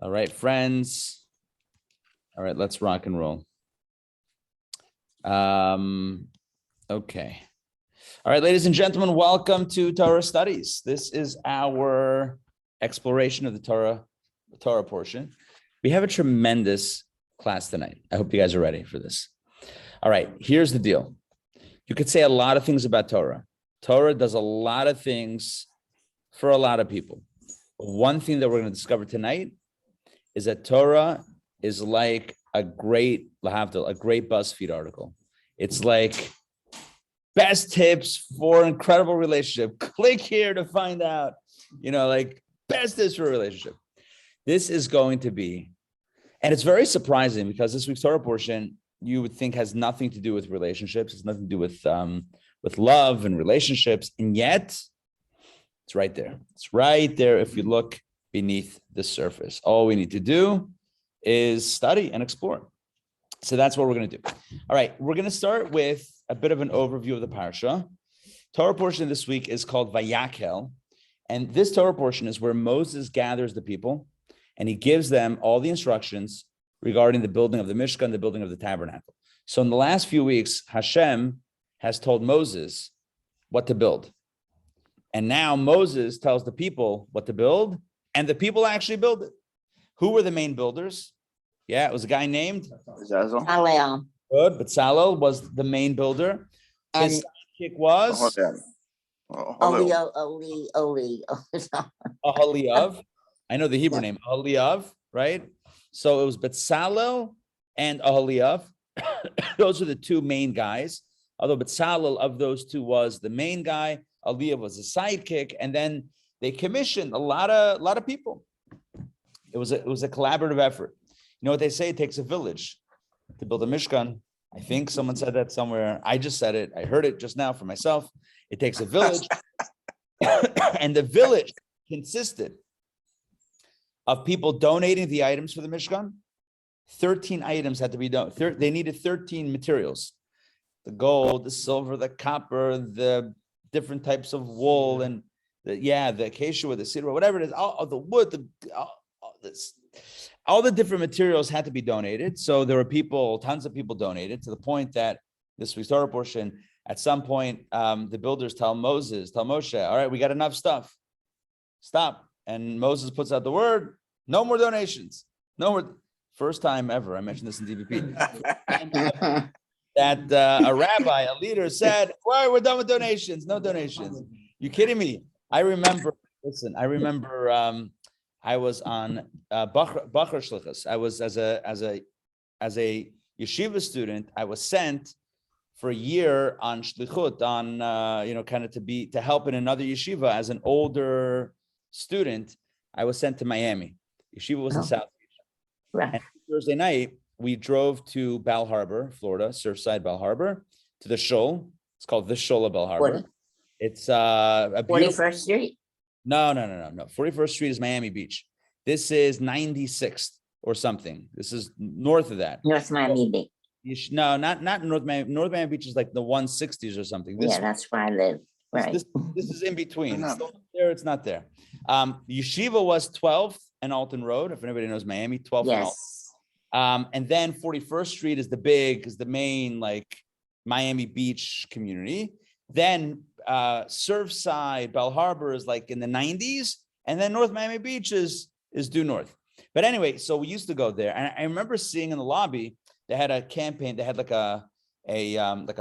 All right, friends. All right, let's rock and roll. Okay. All right, ladies and gentlemen, welcome to Torah Studies. This is our exploration of the Torah portion. We have a tremendous class tonight. I hope you guys are ready for this. All right, here's the deal. You could say a lot of things about Torah. Torah does a lot of things for a lot of people. One thing that we're going to discover tonight is that Torah is like a great BuzzFeed article. It's like best tips for incredible relationship. Click here to find out, like best tips for a relationship. This is going to be, and it's very surprising because this week's Torah portion you would think has nothing to do with relationships. It's nothing to do with love and relationships, and yet it's right there. It's right there if you look beneath the surface. All we need to do is study and explore. So that's what we're going to do. All right, we're going to start with a bit of an overview of the parsha. Torah portion this week is called Vayakhel, and this Torah portion is where Moses gathers the people, and he gives them all the instructions regarding the building of the Mishkan, the building of the tabernacle. So in the last few weeks, Hashem has told Moses what to build. And now Moses tells the people what to build, and the people actually build it. Who were the main builders? Yeah, it was a guy named Salel. Good, but Salel was the main builder. His sidekick was Aholiav. I know the Hebrew name, Aholiav, right? So it was Bezalel and Aholiav. Those are the two main guys. Although Bezalel of those two was the main guy, Aholiav was a sidekick, and then they commissioned a lot of people. It was a collaborative effort. You know what they say? It takes a village to build a Mishkan. I think someone said that somewhere. I just said it. I heard it just now for myself. It takes a village. And the village consisted of people donating the items for the Mishkan. 13 items had to be done. They needed 13 materials. The gold, the silver, the copper, the different types of wool, and the acacia wood, the cedar, whatever it is, all the wood, all the different materials had to be donated. So there were tons of people donated, to the point that this week's Torah portion, at some point, the builders tell Moshe, all right, we got enough stuff. Stop. And Moses puts out the word, no more donations. No more. First time ever, I mentioned this in DVP, that a rabbi, a leader said, well, we're done with donations. No donations. You kidding me? I remember I was on Bachar Shlichus. I was as a yeshiva student. I was sent for a year on shlichut, on kind of to help in another yeshiva as an older student. I was sent to Miami. Yeshiva was in South Beach. Right. And Thursday night we drove to Bal Harbor, Florida, Surfside Bal Harbor, to the shul. It's called the Shul of Bal Harbor. It's a 41st Street. No. 41st Street is Miami Beach. This is 96th or something. This is north of that. North Miami Beach. No, not North Miami. North Miami Beach is like the 160s or something. That's where I live. Right. This is in between. It's not there. It's not there. Yeshiva was 12th and Alton Road. If anybody knows Miami, 12th. Yes. And then 41st Street is the main like Miami Beach community. Then Surfside, Bal Harbor is like in the 90s, and then North Miami Beach is due north. But anyway, so we used to go there, and I remember seeing in the lobby they had a campaign. They had like a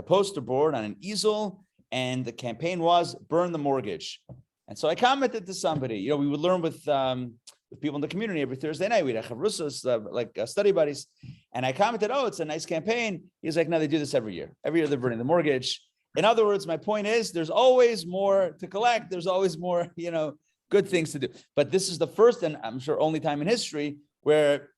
poster board on an easel, and the campaign was burn the mortgage. And so I commented to somebody. We would learn with people in the community every Thursday night. We'd have chavrusas, study buddies, and I commented, "Oh, it's a nice campaign." He's like, "No, they do this every year. Every year they're burning the mortgage." In other words, my point is there's always more to collect. There's always more, good things to do. But this is the first, and I'm sure only time in history where,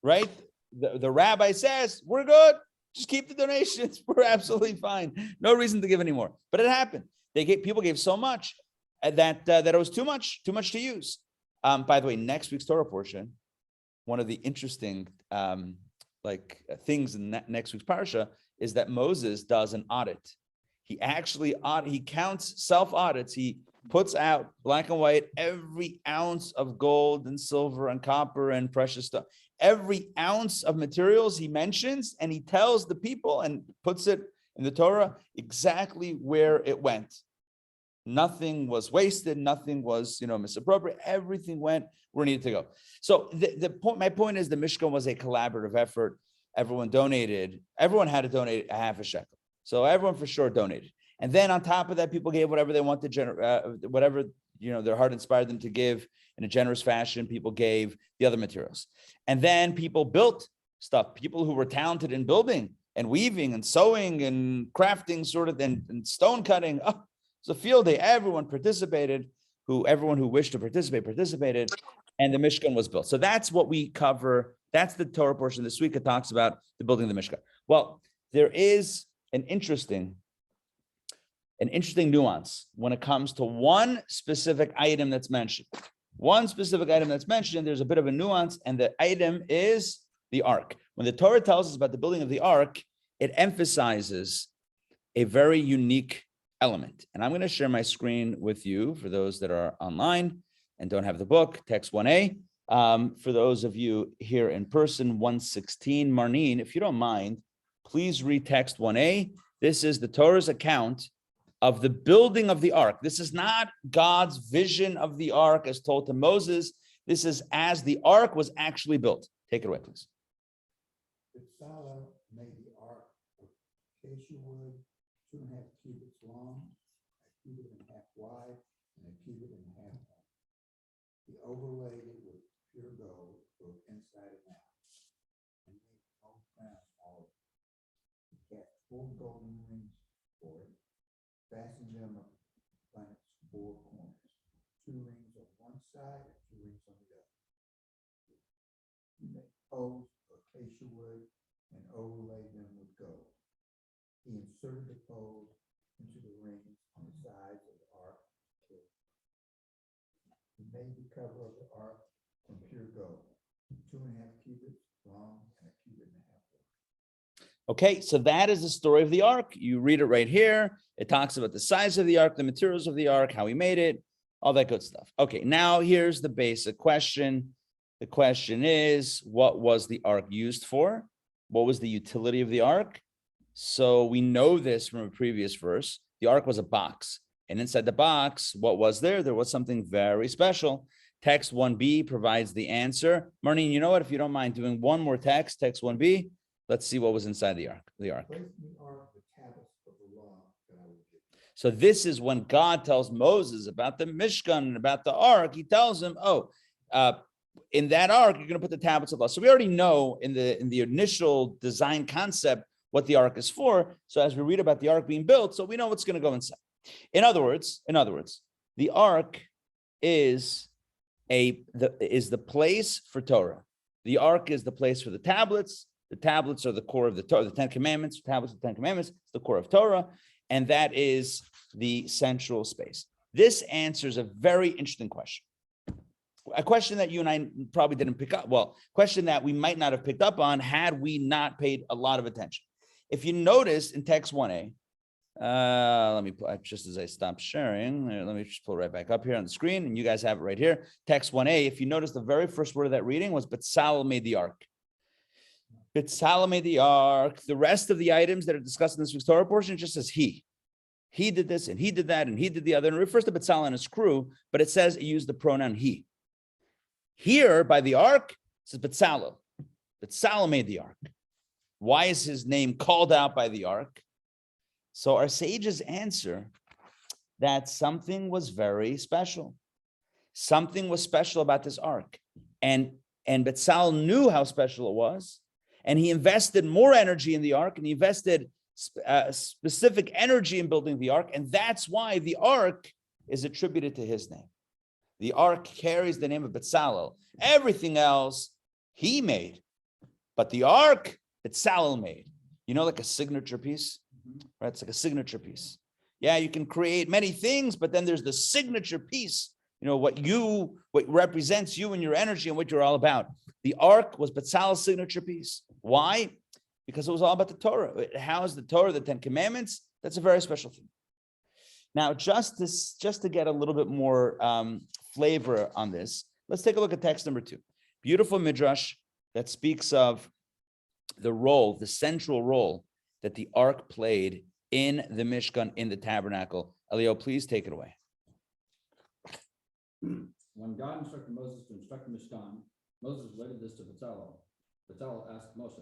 right, the rabbi says, we're good. Just keep the donations. We're absolutely fine. No reason to give any more. But it happened. People gave so much that it was too much to use. By the way, next week's Torah portion, one of the interesting things in next week's parsha is that Moses does an audit. He actually he counts self audits. He puts out black and white every ounce of gold and silver and copper and precious stuff. Every ounce of materials he mentions, and he tells the people and puts it in the Torah exactly where it went. Nothing was wasted. Nothing was, misappropriated. Everything went where it needed to go. So my point is the Mishkan was a collaborative effort. Everyone donated. Everyone had to donate a half a shekel. So everyone for sure donated. And then on top of that, people gave whatever they wanted, whatever, their heart inspired them to give in a generous fashion. People gave the other materials. And then people built stuff. People who were talented in building and weaving and sewing and crafting and stone cutting. Oh, it's a field day. Everyone participated. Everyone who wished to participate participated. And the Mishkan was built. So that's what we cover. That's the Torah portion this week. It talks about the building of the Mishkan. Well, there is an interesting nuance when it comes to one specific item that's mentioned. There's a bit of a nuance, and the item is the ark. When the Torah tells us about the building of the ark, it emphasizes a very unique element. And I'm going to share my screen with you for those that are online and don't have the book, text 1A. For those of you here in person, 116. Marnine, if you don't mind, please read text 1A. This is the Torah's account of the building of the ark. This is not God's vision of the ark as told to Moses. This is as the ark was actually built. Take it away, please. Sollish made the ark of acacia wood, 2.5 cubits long, a cubit and a half wide, and a cubit and a half long. He overlaid it with pure gold, both inside and out, and made a gold crown all of it. He cast 4 golden rings for it, fastened them upon its 4 corners, 2 rings on one side and 2 rings on the other. He made poles of acacia wood and overlaid them with gold. He inserted the poles into the rings on the sides of the ark. He made the cover of the ark from pure gold, 2.5 cubits long and a cubit and a half wide. Okay, so that is the story of the ark. You read it right here. It talks about the size of the ark, the materials of the ark, how he made it, all that good stuff. Okay, now here's the basic question. The question is, what was the ark used for? What was the utility of the ark? So we know this from a previous verse. The ark was a box. And inside the box, what was there? There was something very special. Text 1b provides the answer. Marnine, you know what? If you don't mind doing one more text 1b, let's see what was inside the ark. Place in the ark the tablets of the law that I will give you. So this is when God tells Moses about the Mishkan and about the ark. He tells him, in that ark, you're going to put the tablets of law. So we already know in the initial design concept what the ark is for. So as we read about the ark being built, so we know what's going to go inside. In other words, the ark is the place for Torah. The ark is the place for the tablets. The tablets are the core of the Torah, the 10 Commandments. Tablets of the 10 Commandments, the core of Torah, and that is the central space. This answers a very interesting question. A question that you and I probably didn't pick up. Well, question that we might not have picked up on had we not paid a lot of attention. If you notice in text 1a, let me just as I stop sharing, let me just pull right back up here on the screen, and you guys have it right here. Text 1a. If you notice, the very first word of that reading was Betzalel made the ark. Betzalel made the ark. The rest of the items that are discussed in this week's Torah portion just says he. He did this and he did that and he did the other. And it refers to Betzalel and his crew, but it says it used the pronoun he. Here by the ark, it says Betzalel. Betzalel made the ark. Why is his name called out by the ark? So our sages answer that something was very special. Something was special about this ark. And Betzalel knew how special it was. And he invested more energy in the ark, and he invested specific energy in building the ark. And that's why the ark is attributed to his name. The ark carries the name of Betzalel. Everything else he made. But the ark, Betzalel made. You know, like a signature piece? Right? It's like a signature piece. Yeah, you can create many things, but then there's the signature piece. You know, what represents you and your energy and what you're all about. The ark was Betzalel's signature piece. Why? Because it was all about the Torah. It housed the Torah, the 10 Commandments. That's a very special thing. Now, just to get a little bit more flavor on this, let's take a look at text number 2. Beautiful midrash that speaks of the central role that the ark played in the Mishkan, in the tabernacle. Elio, please take it away. When God instructed Moses to instruct the Mishkan, Moses related this to Vayakhel. Vayakhel asked Moshe,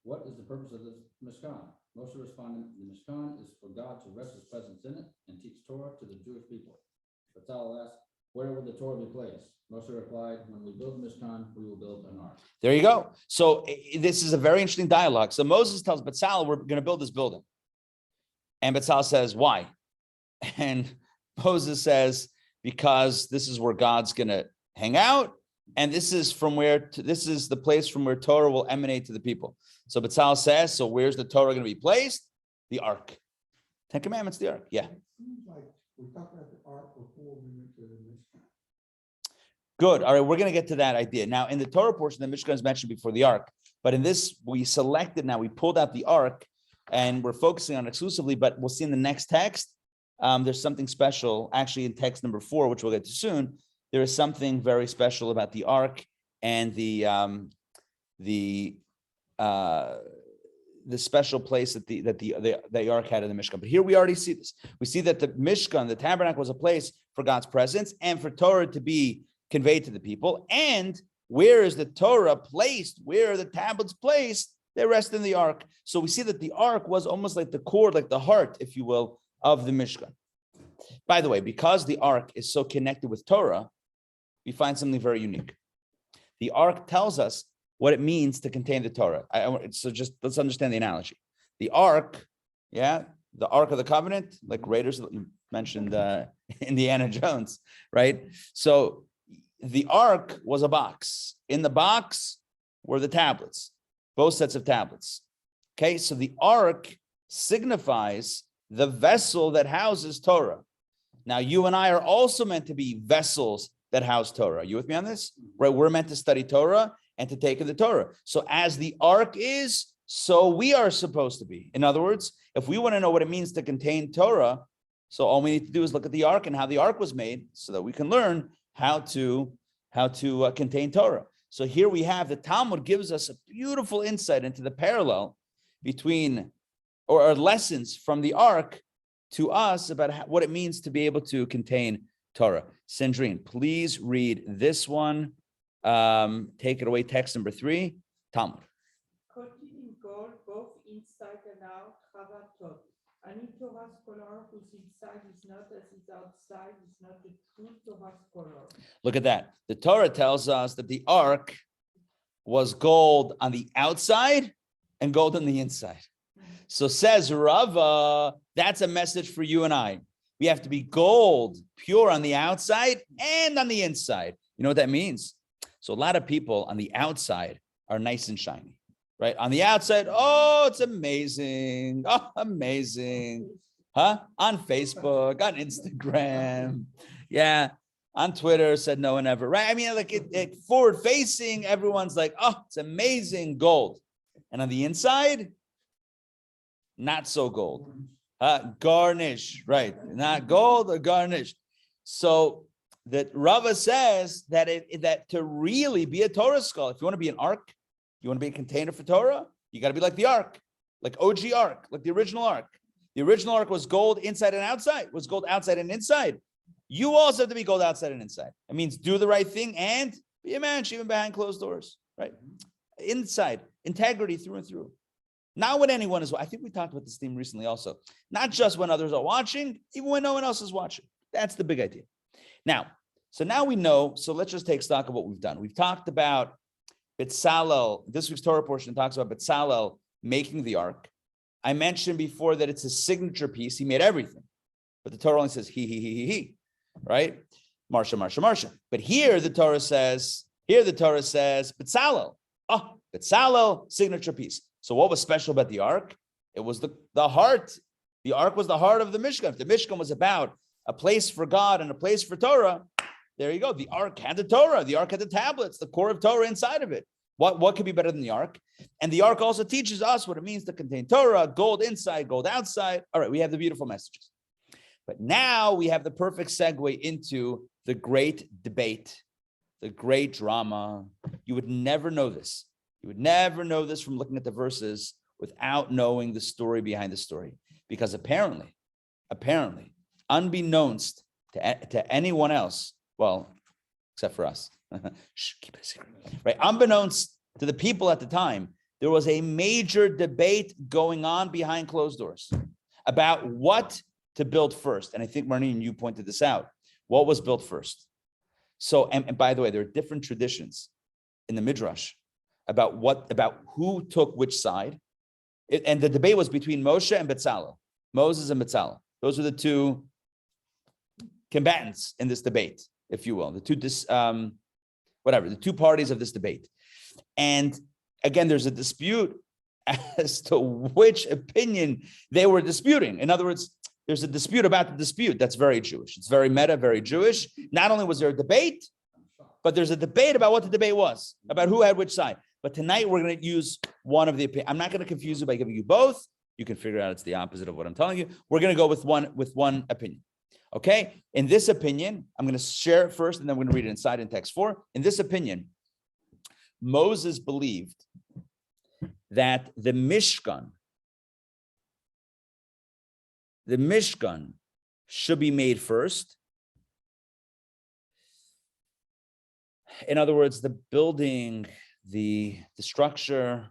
"What is the purpose of this Mishkan?" Moshe responded, "The Mishkan is for God to rest his presence in it and teach Torah to the Jewish people." Vayakhel asked, "Where will the Torah be placed?" Moshe replied, "When we build the Mishkan, we will build an ark." There you go. So this is a very interesting dialogue. So Moses tells Vayakhel, "We're going to build this building." And Vayakhel says, "Why?" And Moses says, "Because this is where God's going to hang out. And this is this is the place from where Torah will emanate to the people." So Vayakhel says, "So where's the Torah going to be placed?" The ark. 10 Commandments, the ark. Yeah. It seems like we talked about the ark before we went to the Mishkan. Good. All right, we're going to get to that idea. Now, in the Torah portion, the Mishkan is mentioned before the ark. But in this, we pulled out the ark, and we're focusing on it exclusively, but we'll see in the next text, there's something special, actually in text number 4, which we'll get to soon. There is something very special about the ark and the special place that the ark had in the Mishkan. But here we already see this. We see that the Mishkan, the tabernacle, was a place for God's presence and for Torah to be conveyed to the people. And where is the Torah placed? Where are the tablets placed? They rest in the ark. So we see that the ark was almost like the core, like the heart, if you will, of the Mishkan. By the way, because the ark is so connected with Torah, we find something very unique. The ark tells us what it means to contain the Torah. So just let's understand the analogy. The ark, the Ark of the Covenant, like Raiders, you mentioned Indiana Jones, right? So the ark was a box. In the box were the tablets, both sets of tablets. Okay, so the ark signifies the vessel that houses Torah. Now, you and I are also meant to be vessels that house Torah. You with me on this? Right? We're meant to study Torah and to take in the Torah. So as the ark is, so we are supposed to be. In other words, if we want to know what it means to contain Torah, so all we need to do is look at the ark and how the ark was made so that we can learn how to contain Torah. So here we have the Talmud gives us a beautiful insight into the parallel between or lessons from the ark to us about what it means to be able to contain Torah. Sandrine, please read this one. Take it away, text number 3, Talmud. Coated in gold, both inside and out, covered top. Any Torah scholar whose inside is not as his outside is not a true Torah scholar. Look at that. The Torah tells us that the ark was gold on the outside and gold on the inside. So says Rava, that's a message for you and I. We have to be gold, pure on the outside and on the inside. You know what that means? So a lot of people on the outside are nice and shiny, right? On the outside, oh, it's amazing. Oh, amazing. Huh? On Facebook, on Instagram. Yeah. On Twitter, said no one ever, right? I mean, like it forward facing, everyone's like, oh, it's amazing, gold. And on the inside, not so gold. Garnish, right? Not gold or garnish. So that Rava says that that to really be a Torah scholar, if you want to be an ark, you want to be a container for Torah, you got to be like the ark, like OG ark, like the original ark. The original ark was gold inside and outside, was gold outside and inside. You also have to be gold outside and inside. It means do the right thing and be a man, even behind closed doors, right? Inside, integrity through and through. Not when anyone is, I think we talked about this theme recently also. Not just when others are watching, even when no one else is watching. That's the big idea. Now we know, so let's just take stock of what we've done. We've talked about Bezalel, this week's Torah portion talks about Bezalel making the ark. I mentioned before that it's a signature piece. He made everything. But the Torah only says he, right? Marsha. But here the Torah says, Bezalel. Oh, Bezalel, signature piece. So what was special about the ark? It was the heart. The ark was the heart of the Mishkan. If the Mishkan was about a place for God and a place for Torah, there you go. The ark had the Torah. The ark had the tablets, the core of Torah inside of it. What could be better than the ark? And the ark also teaches us what it means to contain Torah, gold inside, gold outside. All right, we have the beautiful messages. But now we have the perfect segue into the great debate, the great drama. You would never know this. You would never know this from looking at the verses without knowing the story behind the story. Because apparently, unbeknownst to anyone else, well, except for us, shh, keep it a secret, right? Unbeknownst to the people at the time, there was a major debate going on behind closed doors about what to build first. And I think, Marlene, you pointed this out. What was built first? So, and by the way, there are different traditions in the Midrash about who took which side. And the debate was between Moshe and Betzalel, Moses and Betzalel. Those are the two combatants in this debate, if you will, the two parties of this debate. And again, there's a dispute as to which opinion they were disputing. In other words, there's a dispute about the dispute. That's very Jewish. It's very meta, very Jewish. Not only was there a debate, but there's a debate about what the debate was, about who had which side. But tonight we're going to use one of the opinions. I'm not going to confuse you by giving you both. You can figure out it's the opposite of what I'm telling you. We're going to go with one opinion. Okay? In this opinion, I'm going to share it first, and then we're going to read it inside in text 4. In this opinion, Moses believed that the Mishkan should be made first. In other words, the building, the structure,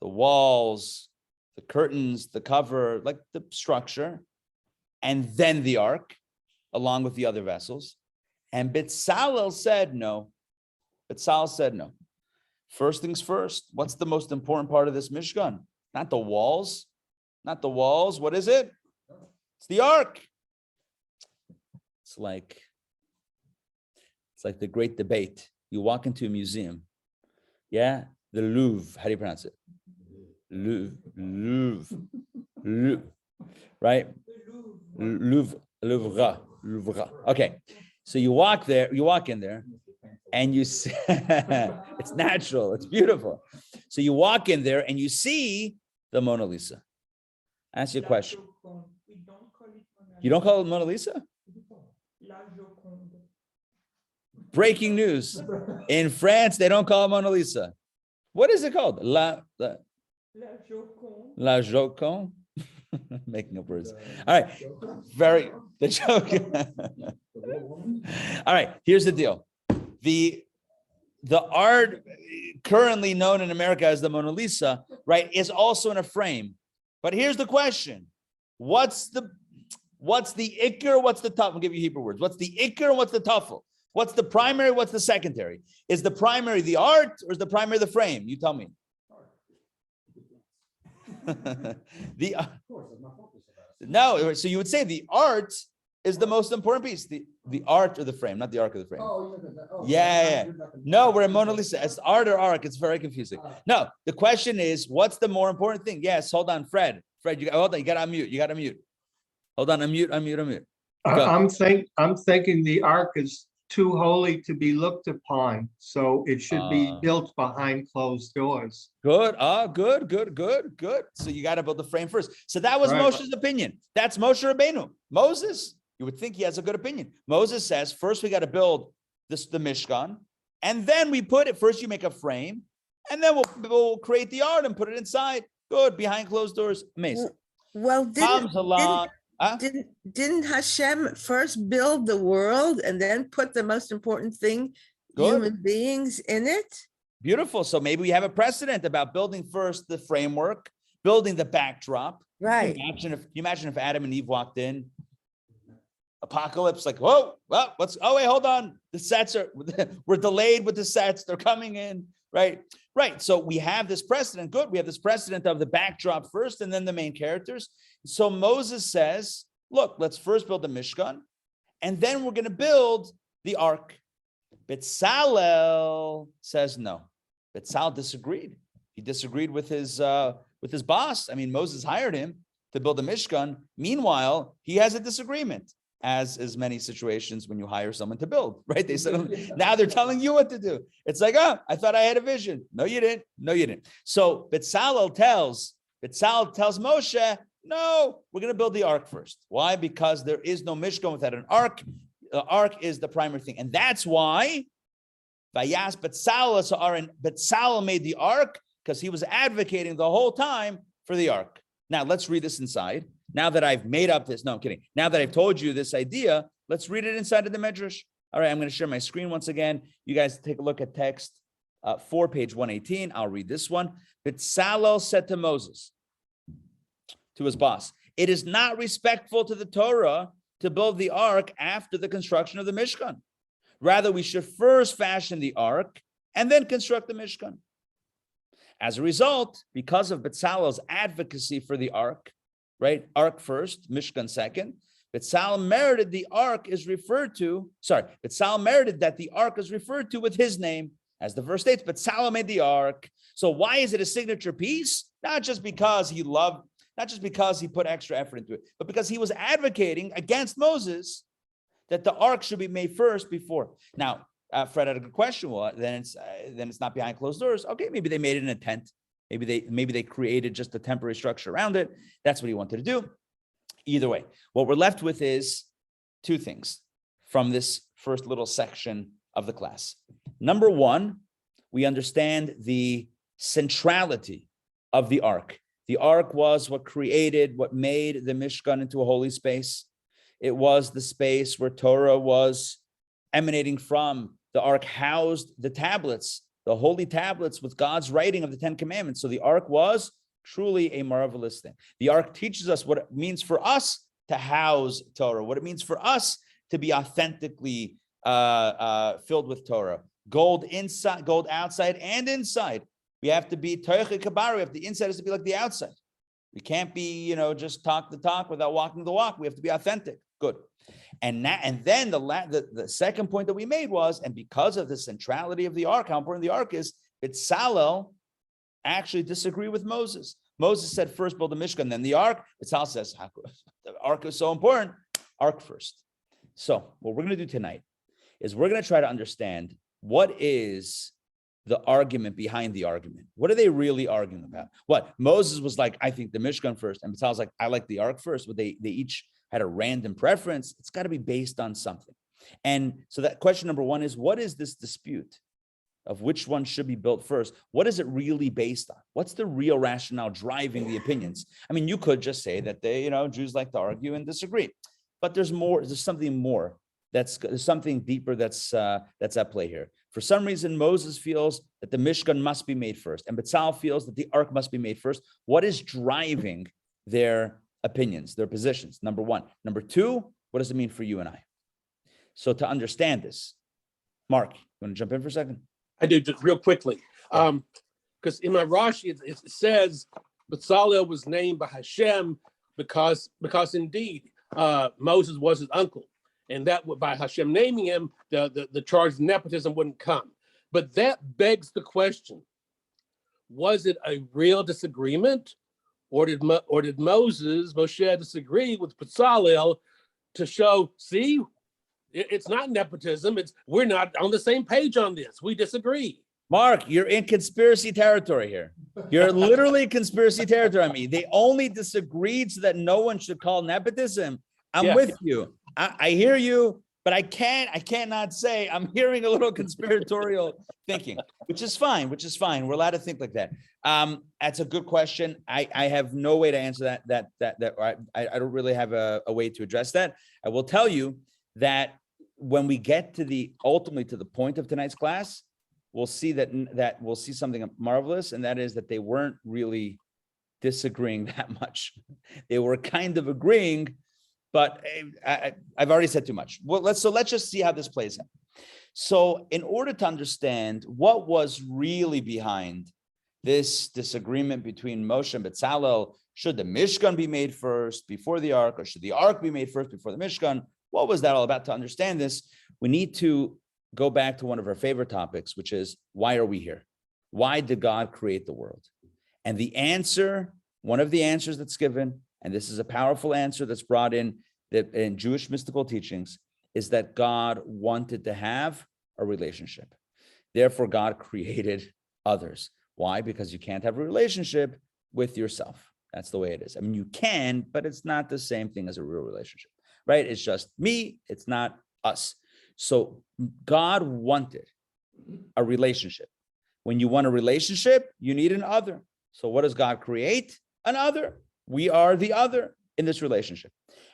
the walls, the curtains, the cover, like the structure, and then the ark, along with the other vessels. And Betzalel said no. First things first. What's the most important part of this Mishkan? Not the walls. What is it? It's the ark. It's like the great debate. You walk into a museum. Yeah, the Louvre. How do you pronounce it? Louvre. Right? Louvre. Okay. So you walk in there, and you see, it's natural, it's beautiful. So you walk in there and you see the Mona Lisa. Ask you a question. You don't call it Mona Lisa? Breaking news. In France, they don't call it Mona Lisa. What is it called? La Joconde. Making up words. All right. The joke. All right. Here's the deal. The art currently known in America as the Mona Lisa, right, is also in a frame. But here's the question. What's the ikr? What's the tuffle? I'll give you Hebrew words. What's the ikr and what's the tuffle? What's the primary? What's the secondary? Is the primary the art or is the primary the frame? You tell me. No, so you would say the art is the most important piece. The art or the frame, not the ark of the frame. Yeah. No, we're in Mona Lisa. It's art or ark. It's very confusing. No, the question is, what's the more important thing? Yes, hold on, Fred. Fred, hold on. You got to unmute. Hold on, unmute. I'm thinking the ark is too holy to be looked upon, so it should be built behind closed doors. Good. Good. So you got to build the frame first. So that was Moshe's opinion. That's Moshe Rabbeinu. Moses, you would think he has a good opinion. Moses says, first we got to build the Mishkan, and then we put it, first you make a frame, and then we'll create the art and put it inside. Good, behind closed doors. Amazing. Well, didn't Hashem first build the world and then put the most important thing, human beings, in it? Beautiful. So maybe we have a precedent about building first the framework, building the backdrop. Right. Can you imagine if Adam and Eve walked in? Apocalypse, like, whoa, well, wait, hold on. The sets we're delayed with the sets. They're coming in, right? Right. So we have this precedent. Good. We have this precedent of the backdrop first and then the main characters. So Moses says, look, let's first build the Mishkan, and then we're going to build the ark. Betzalel says no. Betzalel disagreed. He disagreed with his boss. I mean, Moses hired him to build the Mishkan. Meanwhile, he has a disagreement, as is many situations when you hire someone to build, right? They said, now they're telling you what to do. It's like, I thought I had a vision. No, you didn't. So Betzalel tells Moshe, No, we're going to build the ark first. Why? Because there is no Mishkan without an ark. The ark is the primary thing. And that's why Betzalel made the ark, because he was advocating the whole time for the ark. Now, let's read this inside. Now that I've made up this, no, I'm kidding. Now that I've told you this idea, let's read it inside of the Medrash. All right, I'm going to share my screen once again. You guys take a look at text 4, page 118. I'll read this one. Betzalel said to Moses, to his boss, it is not respectful to the Torah to build the ark after the construction of the Mishkan. Rather, we should first fashion the ark and then construct the Mishkan. As a result, because of Betzalel's advocacy for the ark, right? Ark first, Mishkan second. Betzalel merited Betzalel merited that the ark is referred to with his name. As the verse states, Betzalel made the ark. So why is it a signature piece? Not just because he put extra effort into it, but because he was advocating against Moses that the ark should be made first before. Now, Fred had a good question. Well, then it's not behind closed doors. Okay, maybe they made it in a tent. Maybe they created just a temporary structure around it. That's what he wanted to do. Either way, what we're left with is two things from this first little section of the class. Number one, we understand the centrality of the ark. The ark was what made the Mishkan into a holy space. It was the space where Torah was emanating from. The ark housed the tablets, the holy tablets with God's writing of the 10 Commandments. So the ark was truly a marvelous thing. The ark teaches us what it means for us to house Torah, what it means for us to be authentically filled with Torah. Gold inside, gold outside and inside. We have to be toiche kabari. The inside has to be like the outside. We can't be, just talk the talk without walking the walk. We have to be authentic. Good. And then the second point that we made was, and because of the centrality of the ark, how important the ark is, Betzalel actually disagreed with Moses. Moses said, first build the Mishkan, then the ark. Betzalel says, the ark is so important, ark first. So what we're going to do tonight is we're going to try to understand what is the argument behind the argument. What are they really arguing about? What? Moses was like, I think the Mishkan first, and Betzalel's like, I like the ark first. But they each had a random preference. It's got to be based on something. And so that question number one is, what is this dispute of which one should be built first? What is it really based on? What's the real rationale driving the opinions? I mean, you could just say that Jews like to argue and disagree, but there's more. There's something more. There's something deeper that's at play here. For some reason, Moses feels that the Mishkan must be made first, and Betzalel feels that the ark must be made first. What is driving their opinions, their positions? Number one. Number two, what does it mean for you and I? So to understand this, Mark, you want to jump in for a second? I do, just real quickly. Because in my Rashi, it says Betzalel was named by Hashem because indeed Moses was his uncle. And that by Hashem naming him, the charge of nepotism wouldn't come. But that begs the question: was it a real disagreement, or did Moshe disagree with Betzalel to show, see, it's not nepotism. We're not on the same page on this. We disagree. Mark, you're in conspiracy territory here. You're literally conspiracy territory on me. They only disagreed so that no one should call nepotism. I'm with you. I hear you, but I cannot say I'm hearing a little conspiratorial thinking, which is fine. We're allowed to think like that. That's a good question. I have no way to answer that. I don't really have a way to address that. I will tell you that when we get ultimately to the point of tonight's class, we'll see that we'll see something marvelous, and that is that they weren't really disagreeing that much. They were kind of agreeing. But I've already said too much. Well, let's just see how this plays out. So in order to understand what was really behind this disagreement between Moshe and Betzalel, should the Mishkan be made first before the ark, or should the ark be made first before the Mishkan? What was that all about? To understand this, we need to go back to one of our favorite topics, which is, why are we here? Why did God create the world? And the answer, one of the answers that's given, and this is a powerful answer that's brought in Jewish mystical teachings, is that God wanted to have a relationship. Therefore, God created others. Why? Because you can't have a relationship with yourself. That's the way it is. I mean, you can, but it's not the same thing as a real relationship, right? It's just me. It's not us. So God wanted a relationship. When you want a relationship, you need an other. So what does God create? An other. We are the other in this relationship.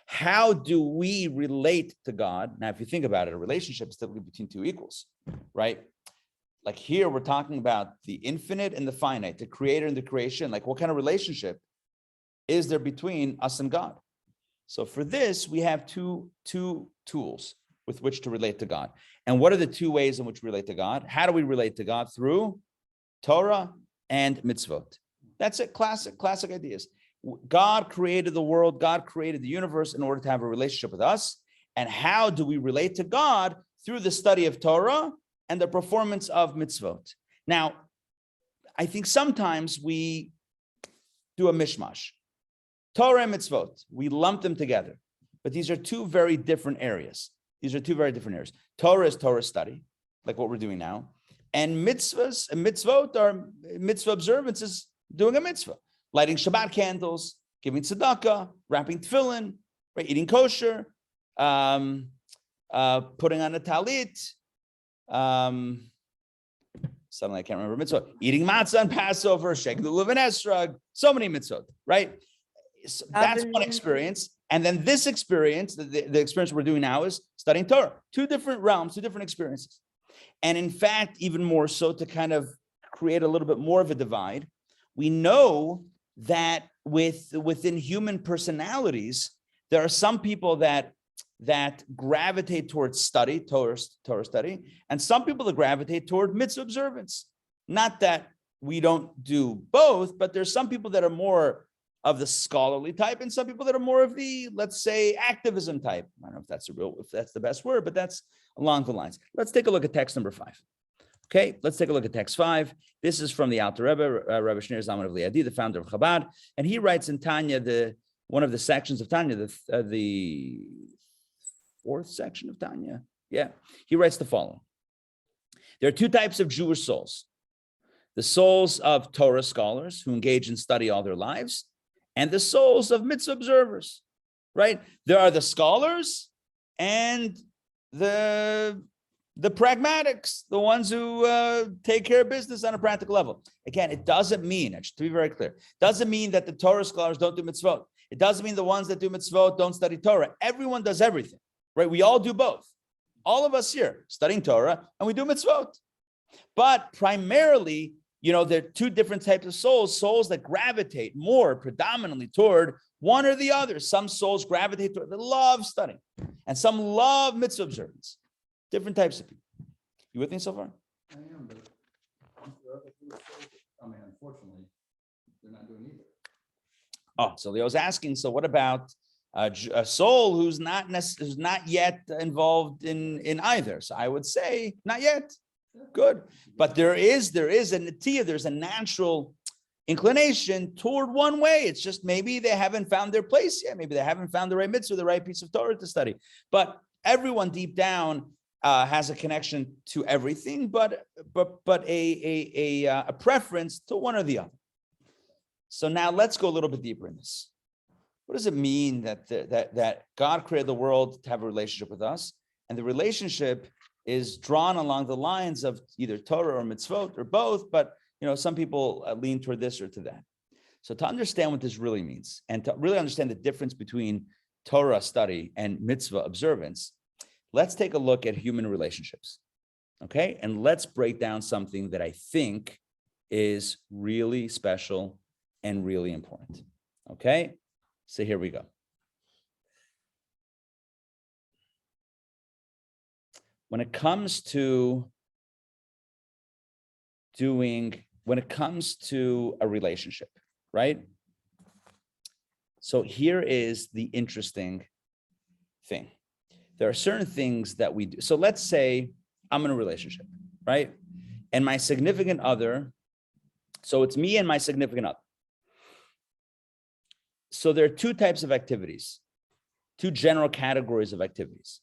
How do we relate to God? Now, if you think about it, a relationship is typically between two equals, right? Like here, we're talking about the infinite and the finite, the creator and the creation. Like what kind of relationship is there between us and God? So for this, we have two tools with which to relate to God. And what are the two ways in which we relate to God? How do we relate to God? Through Torah and mitzvot. That's it, classic ideas. God created the world, God created the universe in order to have a relationship with us. And how do we relate to God? Through the study of Torah and the performance of mitzvot. Now, I think sometimes we do a mishmash. Torah and mitzvot, we lump them together. But these are two very different areas. Torah is Torah study, like what we're doing now. And mitzvahs and mitzvot are mitzvah observances, doing a mitzvah. Lighting Shabbat candles, giving tzedakah, wrapping tefillin, right? Eating kosher, putting on a talit. Suddenly I can't remember mitzvah. Eating matzah on Passover, shaking the lulav and esrog. So many mitzvot, right? So that's one experience. And then this experience, the experience we're doing now is studying Torah. Two different realms, two different experiences. And in fact, even more so to kind of create a little bit more of a divide, we know that within human personalities, there are some people that gravitate towards study, Torah study, and some people that gravitate toward mitzvah observance. Not that we don't do both, but there's some people that are more of the scholarly type and some people that are more of the, let's say, activism type. I don't know if that's the best word, but that's along the lines. Let's take a look at text number 5. Okay, let's take a look at text 5. This is from the Alter Rebbe, Rabbi Shneur Zalman of Liadi, the founder of Chabad, and he writes in Tanya, one of the sections of Tanya, the 4th section of Tanya. Yeah, he writes the following. There are two types of Jewish souls. The souls of Torah scholars who engage in study all their lives, and the souls of mitzvah observers, right? There are the scholars and the pragmatics, the ones who take care of business on a practical level. Again, it doesn't mean, to be very clear, doesn't mean that the Torah scholars don't do mitzvot. It doesn't mean the ones that do mitzvot don't study Torah. Everyone does everything, right? We all do both. All of us here studying Torah and we do mitzvot. But primarily, there are two different types of souls that gravitate more predominantly toward one or the other. Some souls gravitate toward, they love studying, and some love mitzvah observance. Different types of people. You with me so far? I am, but unfortunately, they're not doing either. Oh, so Leo's asking, so what about a soul who's not yet involved in either? So I would say not yet. Good. But there is a natiyah, there's a natural inclination toward one way. It's just maybe they haven't found their place yet. Maybe they haven't found the right mitzvah, the right piece of Torah to study. But everyone deep down has a connection to everything, but a preference to one or the other. So now let's go a little bit deeper in this. What does it mean that God created the world to have a relationship with us, and the relationship is drawn along the lines of either Torah or mitzvot or both, but some people lean toward this or to that. So to understand what this really means and to really understand the difference between Torah study and mitzvah observance, let's take a look at human relationships, okay? And let's break down something that I think is really special and really important, okay? So here we go. When it comes to a relationship, right? So here is the interesting thing. There are certain things that we do. So let's say I'm in a relationship, right? And my significant other, so it's me and my significant other. So there are two types of activities, two general categories of activities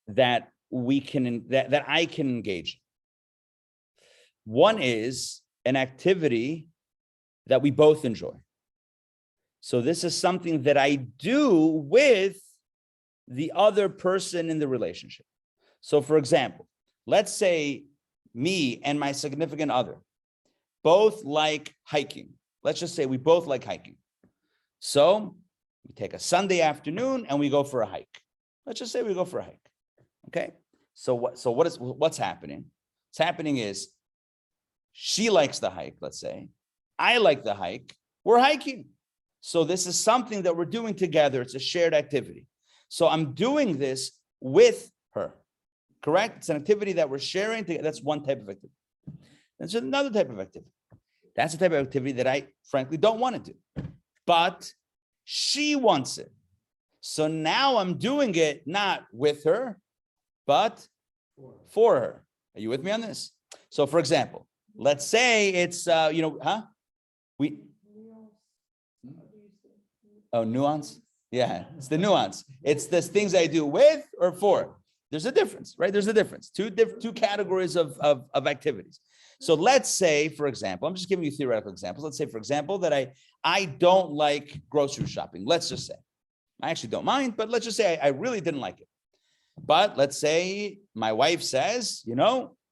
that I can engage in. One is an activity that we both enjoy. So this is something that I do with the other person in the relationship. So for example, let's say me and my significant other both like hiking. Let's just say we both like hiking. So we take a Sunday afternoon and we go for a hike. Let's just say we go for a hike. Okay. So what's happening? What's happening is she likes the hike, let's say. I like the hike. We're hiking. So this is something that we're doing together. It's a shared activity. So I'm doing this with her. Correct? It's an activity that we're sharing together. That's one type of activity. That's another type of activity. That's the type of activity that I frankly don't want to do. But she wants it. So now I'm doing it not with her, but for her. Are you with me on this? So for example, let's say it's, nuance? Yeah, it's the nuance. It's the things I do with or for. There's a difference, right? There's a difference. Two categories of activities. So let's say, for example, I'm just giving you theoretical examples. Let's say, for example, that I don't like grocery shopping. Let's just say. I actually don't mind, but let's just say I really didn't like it. But let's say my wife says,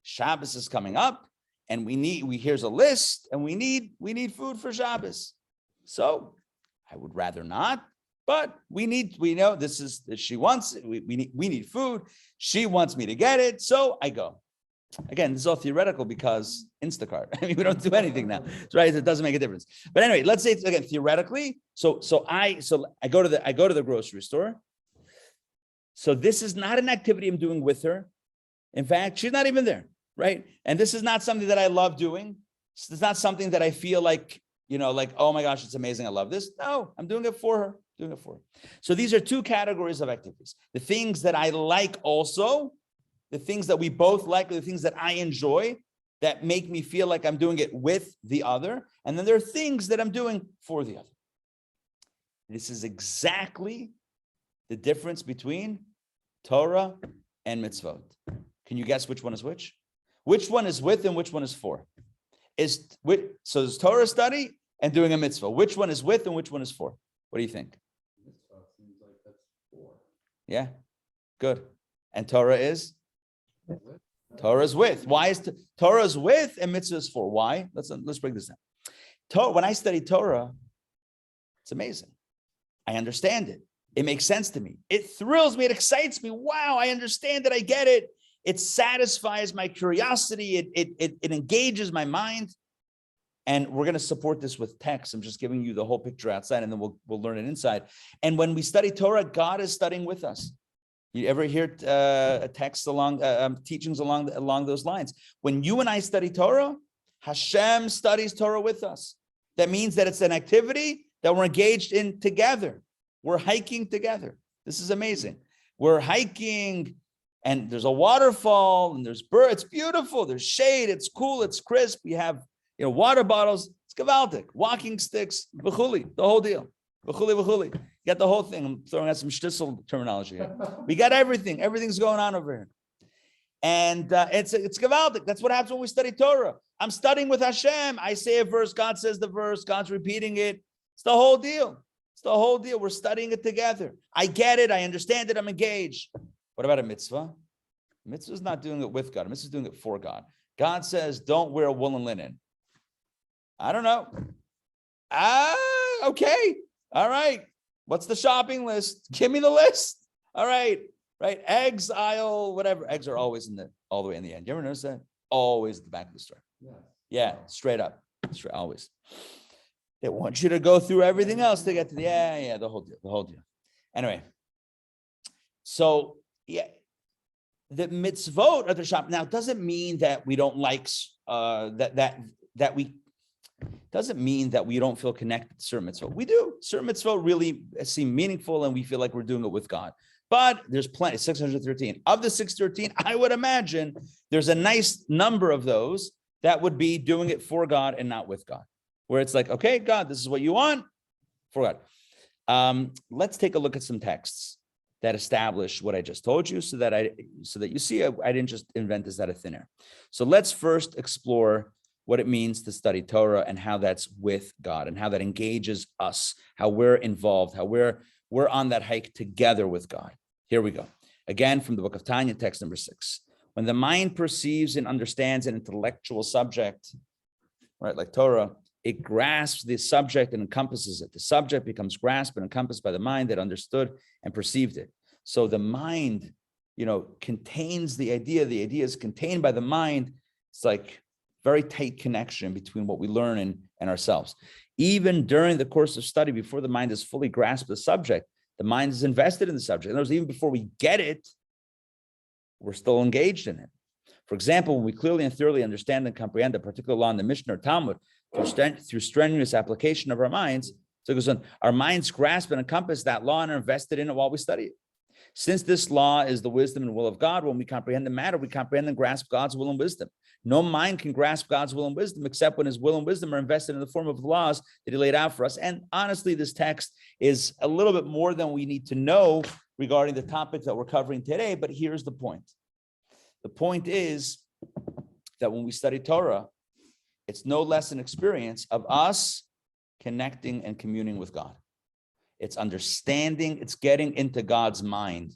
Shabbos is coming up and here's a list and we need food for Shabbos. So I would rather not, but she wants it. We need food. She wants me to get it. So I go. Again, this is all theoretical because Instacart. I mean, we don't do anything now, right? It doesn't make a difference. But anyway, let's say it's, again, theoretically. So I go to the grocery store. So this is not an activity I'm doing with her. In fact, she's not even there, right? And this is not something that I love doing. It's not something that I feel like, oh my gosh, it's amazing. I love this. No, I'm doing it for her. So these are two categories of activities. The things that I like also, the things that we both like, the things that I enjoy that make me feel like I'm doing it with the other. And then there are things that I'm doing for the other. This is exactly the difference between Torah and mitzvot. Can you guess which one is which? Which one is with and which one is for? So there's Torah study and doing a mitzvah. Which one is with and which one is for? What do you think? Mitzvah seems like that's for. Yeah, good. And Torah is? Torah is with. Why is Torah is with and mitzvah is for? Why? Let's break this down. When I study Torah, it's amazing. I understand it. It makes sense to me. It thrills me. It excites me. Wow, I understand it. I get it. It satisfies my curiosity. It engages my mind. And we're going to support this with text. I'm just giving you the whole picture outside, and then we'll learn it inside. And when we study Torah, God is studying with us. You ever hear texts teachings along those lines? When you and I study Torah, Hashem studies Torah with us. That means that it's an activity that we're engaged in together. We're hiking together. This is amazing. We're hiking, and there's a waterfall, and there's birds. It's beautiful. There's shade. It's cool. It's crisp. We have water bottles. It's gewaltig. Walking sticks. V'chuli. The whole deal. V'chuli. You got the whole thing. I'm throwing out some shtisel terminology here. We got everything. Everything's going on over here. And it's gewaltig. That's what happens when we study Torah. I'm studying with Hashem. I say a verse. God says the verse. God's repeating it. It's the whole deal. We're studying it together. I get it. I understand it. I'm engaged. What about a mitzvah? A mitzvah is not doing it with God. A mitzvah is doing it for God. God says, don't wear wool and linen. I don't know. Okay. All right. What's the shopping list? Give me the list. All right. Right. Eggs aisle, whatever. Eggs are always all the way in the end. You ever notice that? Always at the back of the store. Yeah. Straight up. Always. They want you to go through everything else to get to the whole deal. Anyway. So yeah, the mitzvot of the shop now doesn't mean that we don't like doesn't mean that we don't feel connected to certain mitzvot. We do. Certain mitzvot really seem meaningful and we feel like we're doing it with God. But there's plenty, 613. Of the 613, I would imagine there's a nice number of those that would be doing it for God and not with God. Where it's like, okay, God, this is what you want for God. Let's take a look at some texts that establish what I just told you so that you see I didn't just invent this out of thin air. So let's first explore what it means to study Torah and how that's with God and how that engages us, how we're involved, how we're on that hike together with God. Here we go. Again, from the book of Tanya, text number 6. When the mind perceives and understands an intellectual subject, right, like Torah, it grasps the subject and encompasses it. The subject becomes grasped and encompassed by the mind that understood and perceived it. So the mind, contains the idea. The idea is contained by the mind. It's like very tight connection between what we learn and ourselves. Even during the course of study, before the mind has fully grasped the subject, the mind is invested in the subject. In other words, even before we get it, we're still engaged in it. For example, when we clearly and thoroughly understand and comprehend a particular law in the Mishkan or Talmud through strenuous application of our minds, so it goes on, our minds grasp and encompass that law and are invested in it while we study it. Since this law is the wisdom and will of God, when we comprehend the matter, we comprehend and grasp God's will and wisdom. No mind can grasp God's will and wisdom except when his will and wisdom are invested in the form of the laws that he laid out for us. And honestly, this text is a little bit more than we need to know regarding the topic that we're covering today, but here's the point. The point is that when we study Torah, it's no less an experience of us connecting and communing with God. It's understanding, it's getting into God's mind,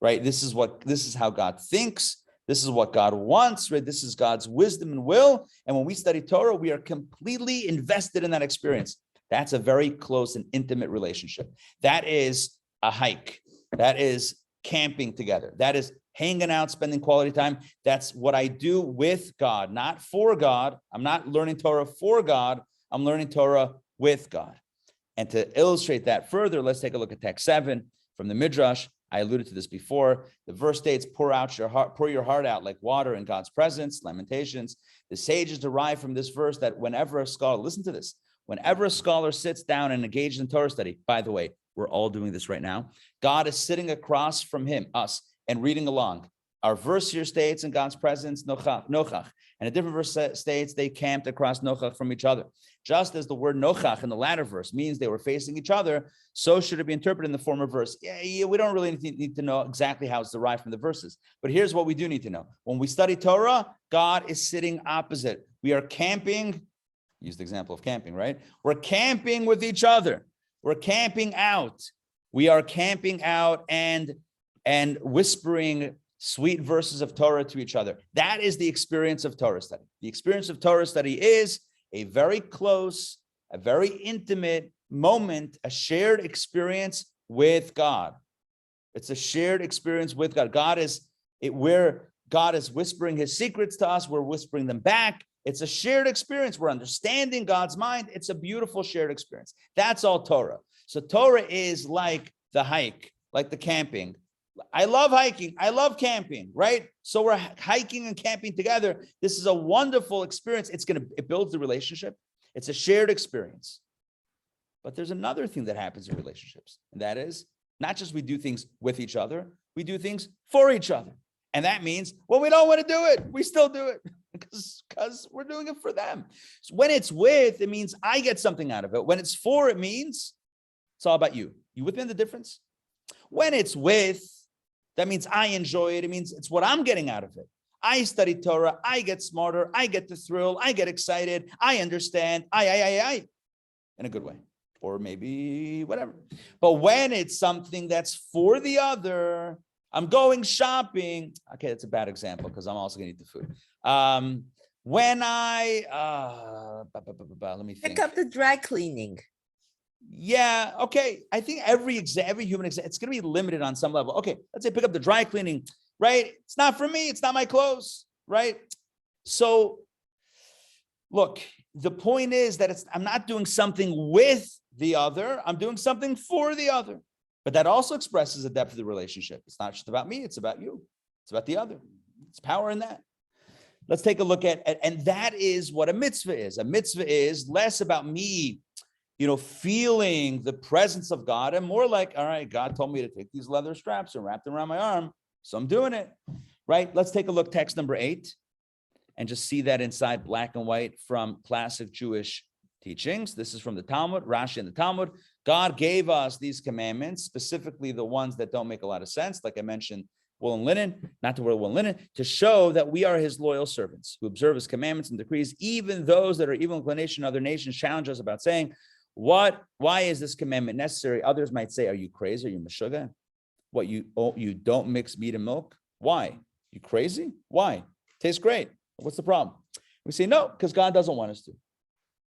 right? This is how God thinks. This is what God wants, right? This is God's wisdom and will. And when we study Torah, we are completely invested in that experience. That's a very close and intimate relationship. That is a hike. That is camping together. That is hanging out, spending quality time. That's what I do with God, not for God. I'm not learning Torah for God. I'm learning Torah with God. And to illustrate that further, let's take a look at text 7 from the Midrash. I alluded to this before. The verse states, pour your heart out like water in God's presence, Lamentations. The sages derive from this verse that whenever a scholar, listen to this, whenever a scholar sits down and engages in Torah study, by the way, we're all doing this right now, God is sitting across from him, us, and reading along. Our verse here states in God's presence, nochach. And a different verse states they camped across nochach from each other. Just as the word nochach in the latter verse means they were facing each other, so should it be interpreted in the former verse. Yeah, we don't really need to know exactly how it's derived from the verses. But here's what we do need to know. When we study Torah, God is sitting opposite. We are camping, use the example of camping, right? We're camping with each other. We're camping out. We are camping out and whispering sweet verses of Torah to each other. That is the experience of Torah study. The experience of Torah study is a very close, a very intimate moment, a shared experience with God. It's a shared experience with God. God is whispering his secrets to us. We're whispering them back. It's a shared experience. We're understanding God's mind. It's a beautiful shared experience. That's all Torah. So Torah is like the hike, like the camping. I love hiking. I love camping, right? So we're hiking and camping together. This is a wonderful experience. It builds the relationship. It's a shared experience. But there's another thing that happens in relationships, and that is not just we do things with each other, we do things for each other. And that means when we don't want to do it, we still do it because we're doing it for them. So when it's with, it means I get something out of it. When it's for, it means it's all about you. You with me in the difference? When it's with, that means I enjoy it. It means it's what I'm getting out of it. I study Torah. I get smarter. I get the thrill. I get excited. I understand. I in a good way, or maybe whatever. But when it's something that's for the other, I'm going shopping. Okay, that's a bad example because I'm also going to eat the food. When I, let me think. Pick up the dry cleaning. Yeah, okay. I think every human example, it's going to be limited on some level. Okay, let's say pick up the dry cleaning, right? It's not for me. It's not my clothes, right? So, look, the point is that I'm not doing something with the other. I'm doing something for the other. But that also expresses the depth of the relationship. It's not just about me. It's about you. It's about the other. It's power in that. Let's take a look at, and that is what a mitzvah is. A mitzvah is less about me, feeling the presence of God, and more like, all right, God told me to take these leather straps and wrap them around my arm, so I'm doing it, right? Let's take a look, text number 8, and just see that inside black and white from classic Jewish teachings. This is from the Talmud, Rashi and the Talmud. God gave us these commandments, specifically the ones that don't make a lot of sense. Like I mentioned, wool and linen, not to wear wool and linen, to show that we are his loyal servants who observe his commandments and decrees. Even those that are evil inclination, other nations challenge us about saying, why is this commandment necessary? Others might say, are you crazy? Are you meshuggah? What, you don't mix meat and milk? Why? You crazy? Why? Tastes great. What's the problem? We say, no, because God doesn't want us to.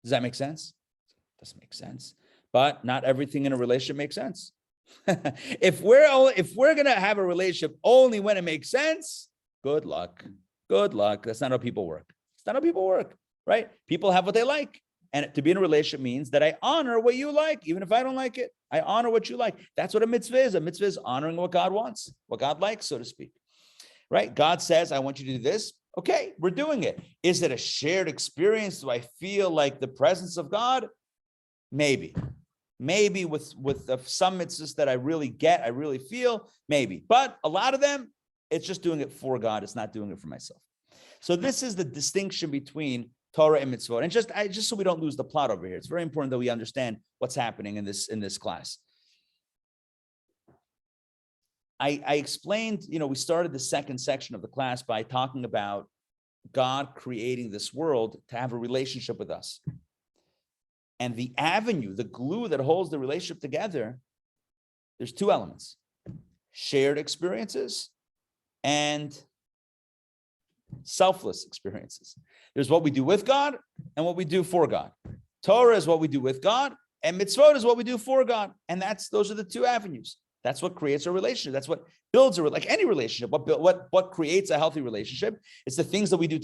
Does that make sense? Doesn't make sense. But not everything in a relationship makes sense. If we're gonna have a relationship only when it makes sense, good luck. Good luck. That's not how people work. It's not how people work, right? People have what they like. And to be in a relationship means that I honor what you like, even if I don't like it. I honor what you like. That's what a mitzvah is. A mitzvah is honoring what God wants, what God likes, so to speak. Right? God says, I want you to do this. Okay, we're doing it. Is it a shared experience? Do I feel like the presence of God? Maybe with some mitzvahs that I really get, I really feel, maybe. But a lot of them, it's just doing it for God. It's not doing it for myself. So this is the distinction between Torah and mitzvot. And just so we don't lose the plot over here, it's very important that we understand what's happening in this class. I explained, we started the second section of the class by talking about God creating this world to have a relationship with us. And the avenue, the glue that holds the relationship together, there's two elements: shared experiences and selfless experiences. There's what we do with God and what we do for God. Torah is what we do with God, and mitzvot is what we do for God. And those are the two avenues. That's what creates a relationship. That's what builds like any relationship. What creates a healthy relationship? It's the things that we do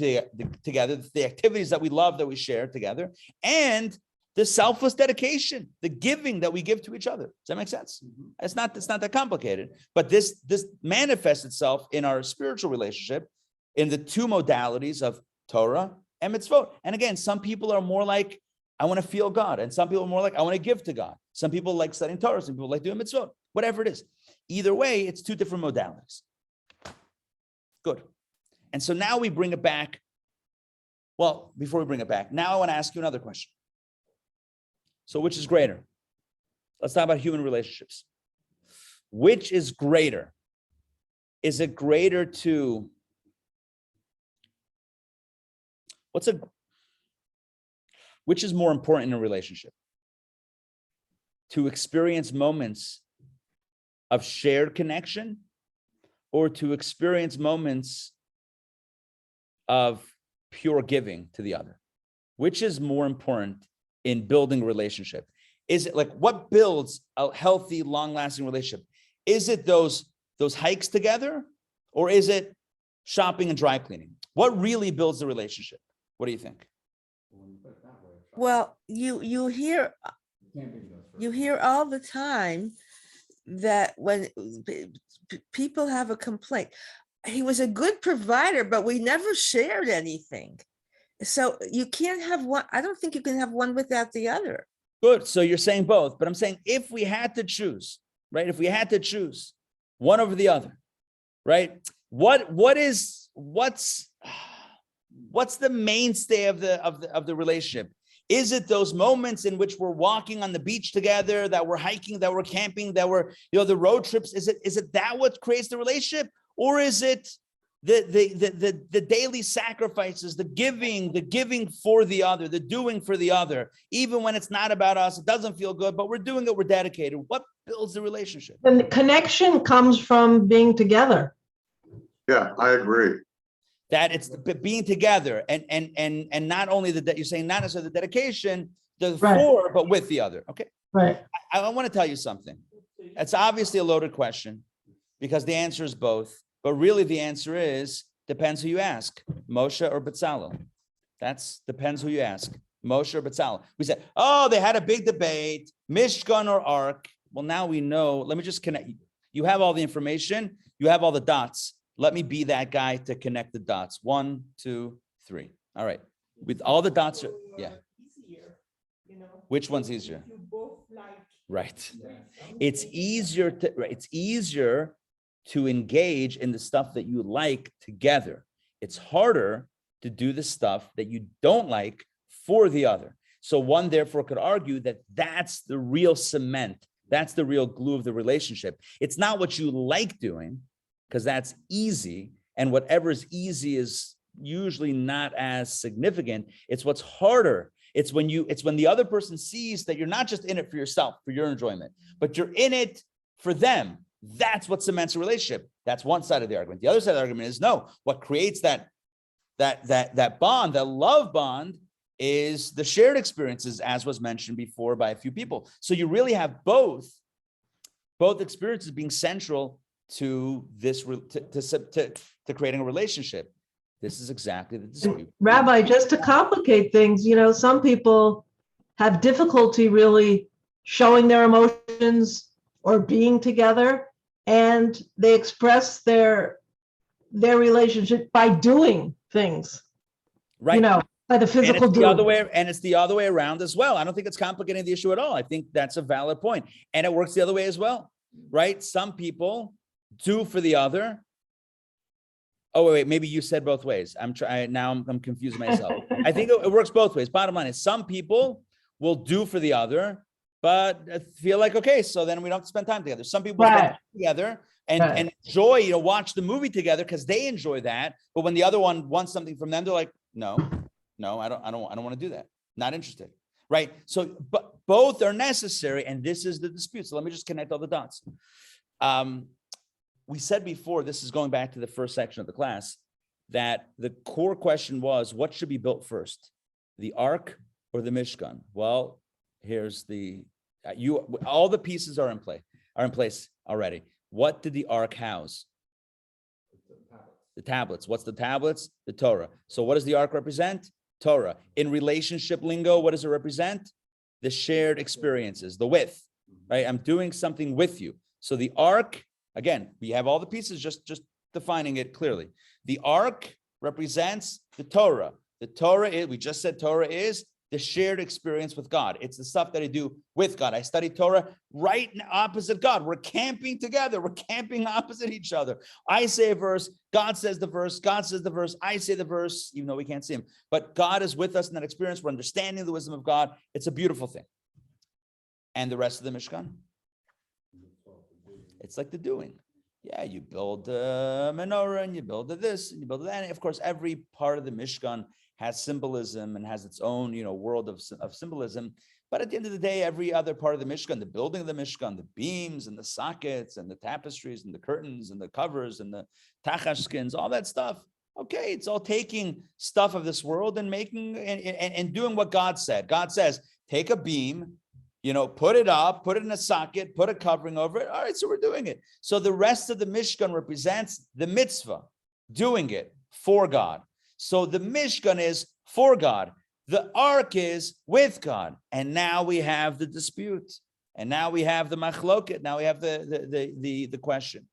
together, the activities that we love, that we share together, and the selfless dedication, the giving that we give to each other. Does that make sense? Mm-hmm. It's not that complicated. But this manifests itself in our spiritual relationship in the two modalities of Torah and mitzvot. And again, some people are more like, I want to feel God. And some people are more like, I want to give to God. Some people like studying Torah. Some people like doing mitzvot. Whatever it is. Either way, it's two different modalities. Good. And so now we bring it back. Well, before we bring it back, now I want to ask you another question. So which is greater? Let's talk about human relationships. Which is greater? Is it greater to... Which is more important in a relationship? To experience moments of shared connection, or to experience moments of pure giving to the other? Which is more important in building a relationship? Is it like, what builds a healthy, long-lasting relationship? Is it those hikes together, or is it shopping and dry cleaning? What really builds the relationship? What do you think? Well, you hear all the time that when people have a complaint, he was a good provider, but we never shared anything. So you can't have one. I don't think you can have one without the other. Good. So you're saying both, but I'm saying if we had to choose, right? If we had to choose one over the other, right? What's the mainstay of the relationship? Is it those moments in which we're walking on the beach together, that we're hiking, that we're camping, that we're, the road trips? Is it that what creates the relationship? Or is it the daily sacrifices, the giving for the other, the doing for the other, even when it's not about us, it doesn't feel good, but we're doing it, we're dedicated? What builds the relationship? And the connection comes from being together. Yeah, I agree. That it's being together, and not only you're saying not necessarily the dedication, the Right. for, but with the other. Okay. Right. I want to tell you something. It's obviously a loaded question because the answer is both, but really the answer is depends who you ask, Moshe or Bezalel. Depends who you ask, Moshe or Bezalel. We said, oh, they had a big debate, Mishkan or Ark. Well, now we know. Let me just connect. You have all the information. You have all the dots. Let me be that guy to connect the dots. 1, 2, 3. All right. With all the dots, yeah. Easier, Which one's easier? You both like. Right. It's easier to engage in the stuff that you like together. It's harder to do the stuff that you don't like for the other. So one therefore could argue that that's the real cement. That's the real glue of the relationship. It's not what you like doing, because that's easy. And whatever is easy is usually not as significant. It's what's harder. It's when the other person sees that you're not just in it for yourself, for your enjoyment, but you're in it for them. That's what cements a relationship. That's one side of the argument. The other side of the argument is no, what creates that bond, that love bond, is the shared experiences, as was mentioned before by a few people. So you really have both experiences being central to this, to creating a relationship. This is exactly the dispute. Rabbi, just to complicate things, some people have difficulty really showing their emotions or being together, and they express their relationship by doing things, right? By the physical and doing. it's the other way around as well. I don't think it's complicating the issue at all. I think that's a valid point, and it works the other way as well, right? Some people do for the other. Oh wait, maybe you said both ways. I'm confusing myself. I think it works both ways. Bottom line is, some people will do for the other, but feel like, okay, so then we don't have to spend time together. Some people spend time together and enjoy, watch the movie together because they enjoy that. But when the other one wants something from them, they're like, no, I don't want to do that. Not interested, right? So, but both are necessary, and this is the dispute. So let me just connect all the dots. We said before, this is going back to the first section of the class, that the core question was, what should be built first, the ark or the Mishkan? Well, here's all the pieces are in place already. What did the ark house? The tablets. What's the tablets? The Torah. So what does the ark represent? Torah. In relationship lingo, what does it represent? The shared experiences, the with, right? I'm doing something with you. So the ark, again, we have all the pieces, just defining it clearly. The ark represents the Torah. The Torah is, we just said Torah is the shared experience with God. It's the stuff that I do with God. I study Torah right opposite God. We're camping together. We're camping opposite each other. I say a verse, God says the verse, God says the verse, I say the verse, even though we can't see him. But God is with us in that experience. We're understanding the wisdom of God. It's a beautiful thing. And the rest of the Mishkan? It's like the doing. Yeah, you build a menorah and you build this and you build that. And of course, every part of the Mishkan has symbolism and has its own, world of symbolism. But at the end of the day, every other part of the Mishkan, the building of the Mishkan, the beams and the sockets and the tapestries and the curtains and the covers and the tachash skins, all that stuff. Okay, it's all taking stuff of this world and making and doing what God said. God says, take a beam, put it up, put it in a socket, put a covering over it. All right, so we're doing it. So the rest of the Mishkan represents the mitzvah, doing it for God. So the Mishkan is for God. The ark is with God. And now we have the dispute. And now we have the machloket. Now we have the question.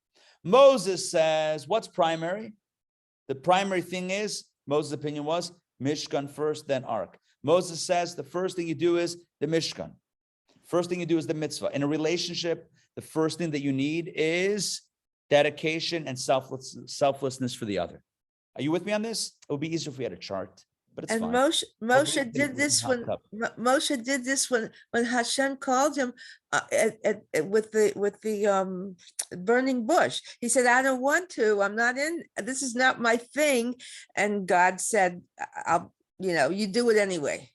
Moses says, what's primary? The primary thing is, Moses' opinion was, Mishkan first, then ark. Moses says the first thing you do is the Mishkan. First thing you do is the mitzvah. In a relationship, the first thing that you need is dedication and selflessness for the other. Are you with me on this? It would be easier if we had a chart, but it's and fine. Moshe did this when Hashem called him with the burning bush. He said, "I don't want to. I'm not in. This is not my thing." And God said, you do it anyway."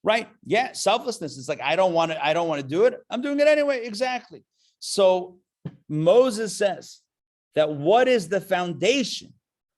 Right? Yeah, selflessness. It's like I don't want to do it. I'm doing it anyway. Exactly. So Moses says that what is the foundation?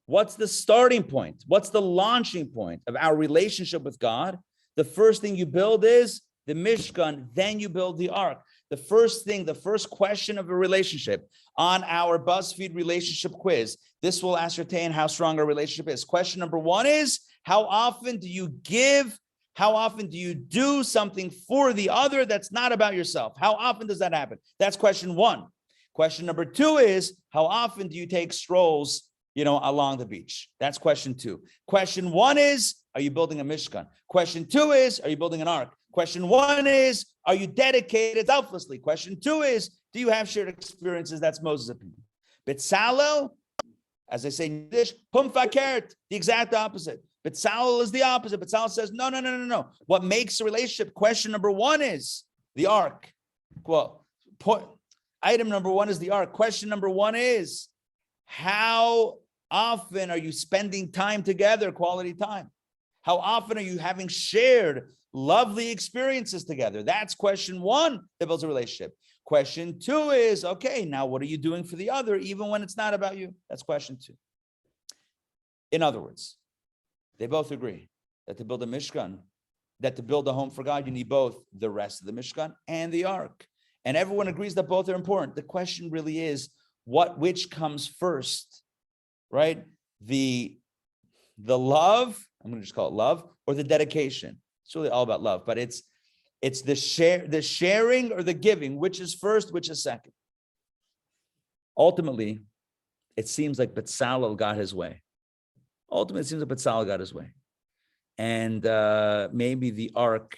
What's the starting point? What's the launching point of our relationship with God? The first thing you build is the Mishkan, then you build the ark. The first question of a relationship on our BuzzFeed relationship quiz, this will ascertain how strong our relationship is. Question number 1 is, how often do you give? How often do you do something for the other that's not about yourself? How often does that happen? That's question 1. Question number 2 is, how often do you take strolls along the beach? That's question 2. Question 1 is, are you building a Mishkan? Question 2 is, are you building an ark? Question 1 is, are you dedicated selflessly? Question 2 is, do you have shared experiences? That's Moses' opinion. Betzalel, as I say in English, hum fakert, the exact opposite. Betzalel is the opposite. Betzalel says, no. What makes a relationship? Question number 1 is the ark. Well, item number 1 is the ark. Question number 1 is, How often are you spending time together, quality time? How often are you having shared lovely experiences together? That's question one that builds a relationship. Question two is, okay, now what are you doing for the other, even when it's not about you? That's question two. In other words, they both agree that to build a Mishkan, that to build a home for God, you need both the rest of the Mishkan and the Ark. And everyone agrees that both are important. The question really is, which comes first, right? The love, I'm going to just call it love, or the dedication. It's really all about love, but it's the sharing or the giving, which is first, which is second. Ultimately, it seems like Bezalel got his way. Ultimately, it seems like Bezalel got his way. And maybe the Ark,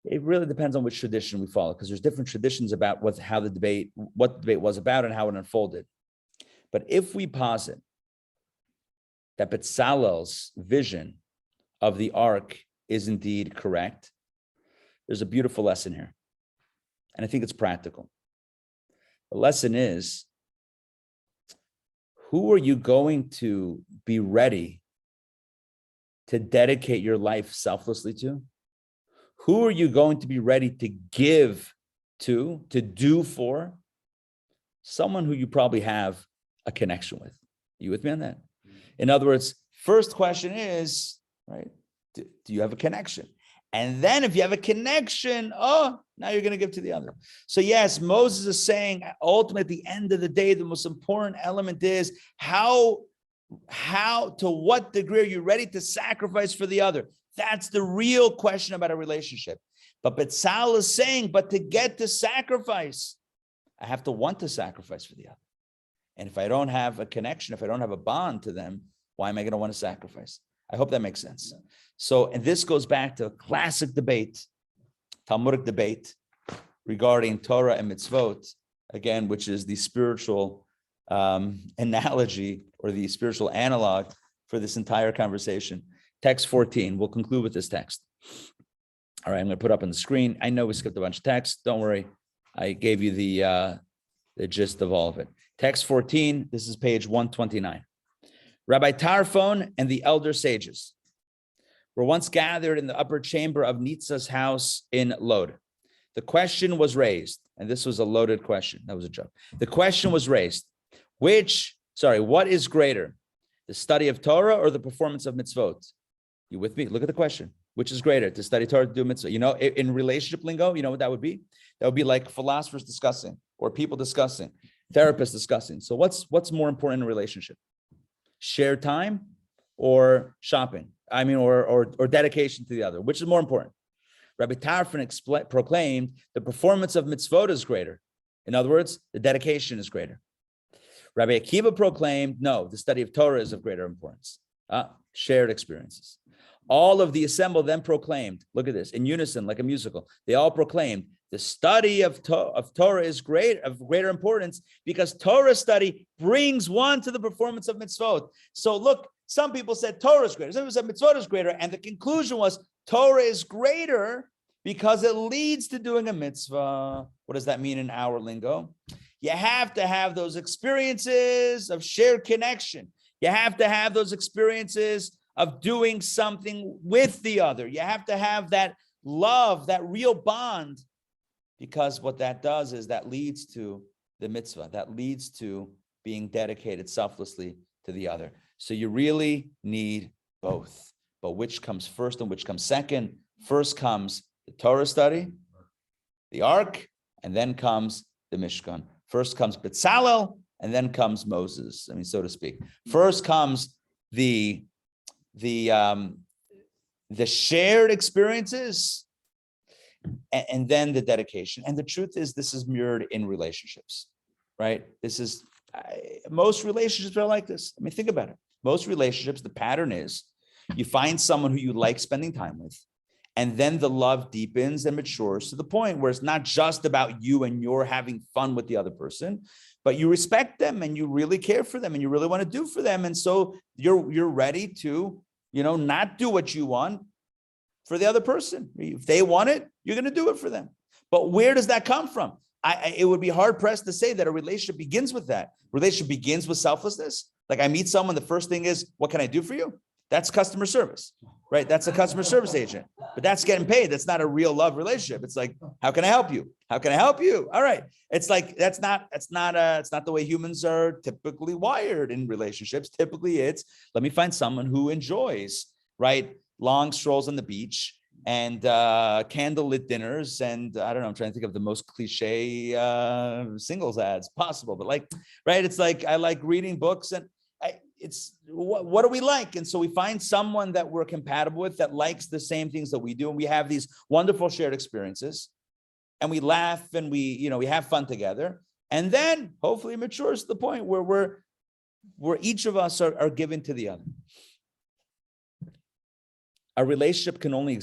it really depends on which tradition we follow, because there's different traditions about what the debate was about and how it unfolded. But if we posit that Bezalel's vision of the Ark is indeed correct, there's a beautiful lesson here. And I think it's practical. The lesson is, who are you going to be ready to dedicate your life selflessly to? Who are you going to be ready to give to do for? Someone who you probably have a connection with. You with me on that? In other words, first question is, right, do you have a connection? And then if you have a connection, now you're going to give to the other. So yes, Moses is saying, ultimately, at the end of the day, the most important element is how, to what degree are you ready to sacrifice for the other? That's the real question about a relationship. But Bezalel is saying, but to get to sacrifice, I have to want to sacrifice for the other. And if I don't have a connection, if I don't have a bond to them, why am I going to want to sacrifice? I hope that makes sense. So, and this goes back to a classic debate, Talmudic debate regarding Torah and mitzvot, again, which is the spiritual analogy or the spiritual analog for this entire conversation. Text 14, we'll conclude with this text. All right, I'm going to put up on the screen. I know we skipped a bunch of text. Don't worry. I gave you the gist of all of it. Text 14, this is page 129. Rabbi Tarfon and the elder sages were once gathered in the upper chamber of Nitza's house in Lod. The question was raised, and this was a loaded question. That was a joke. The question was raised, what is greater, the study of Torah or the performance of mitzvot? You with me? Look at the question. Which is greater, to study Torah, to do mitzvah? You know, in relationship lingo, you know what that would be? That would be like philosophers discussing, or people discussing, therapists discussing. So what's more important in a relationship? Shared time or shopping? I mean, or dedication to the other. Which is more important? Rabbi Tarfon proclaimed the performance of mitzvot is greater. In other words, the dedication is greater. Rabbi Akiva proclaimed, no, the study of Torah is of greater importance. Shared experiences. All of the assembled then proclaimed, look at this, in unison, like a musical. They all proclaimed the study of Torah is of greater importance because Torah study brings one to the performance of mitzvot. So look, some people said Torah is greater. Some people said mitzvot is greater. And the conclusion was Torah is greater because it leads to doing a mitzvah. What does that mean in our lingo? You have to have those experiences of shared connection. You have to have those experiences of doing something with the other. You have to have that love, that real bond, because what that does is that leads to the mitzvah, that leads to being dedicated selflessly to the other. So you really need both. But which comes first and which comes second? First comes the Torah study, the Ark, and then comes the Mishkan. First comes Bezalel, and then comes Moses, I mean, so to speak. First comes the shared experiences, and then the dedication. And the truth is, this is mirrored in relationships, right? Most relationships are like this. I mean, think about it. Most relationships, the pattern is you find someone who you like spending time with, and then the love deepens and matures to the point where it's not just about you and you're having fun with the other person, but you respect them and you really care for them and you really want to do for them. And so you're ready to, not do what you want for the other person. If they want it, you're going to do it for them. But where does that come from? it would be hard pressed to say that a relationship begins with that. Relationship begins with selflessness. Like I meet someone, the first thing is, what can I do for you? That's customer service, right? That's a customer service agent, but that's getting paid. That's not a real love relationship. It's like, how can I help you? How can I help you? All right. It's like, it's not the way humans are typically wired in relationships. Typically it's, let me find someone who enjoys, right? Long strolls on the beach and candlelit dinners. And I don't know, I'm trying to think of the most cliche singles ads possible, but like, right. It's like, I like reading books and it's what do we like? And so we find someone that we're compatible with that likes the same things that we do. And we have these wonderful shared experiences and we laugh and we have fun together. And then hopefully it matures to the point where each of us are given to the other. A relationship can only be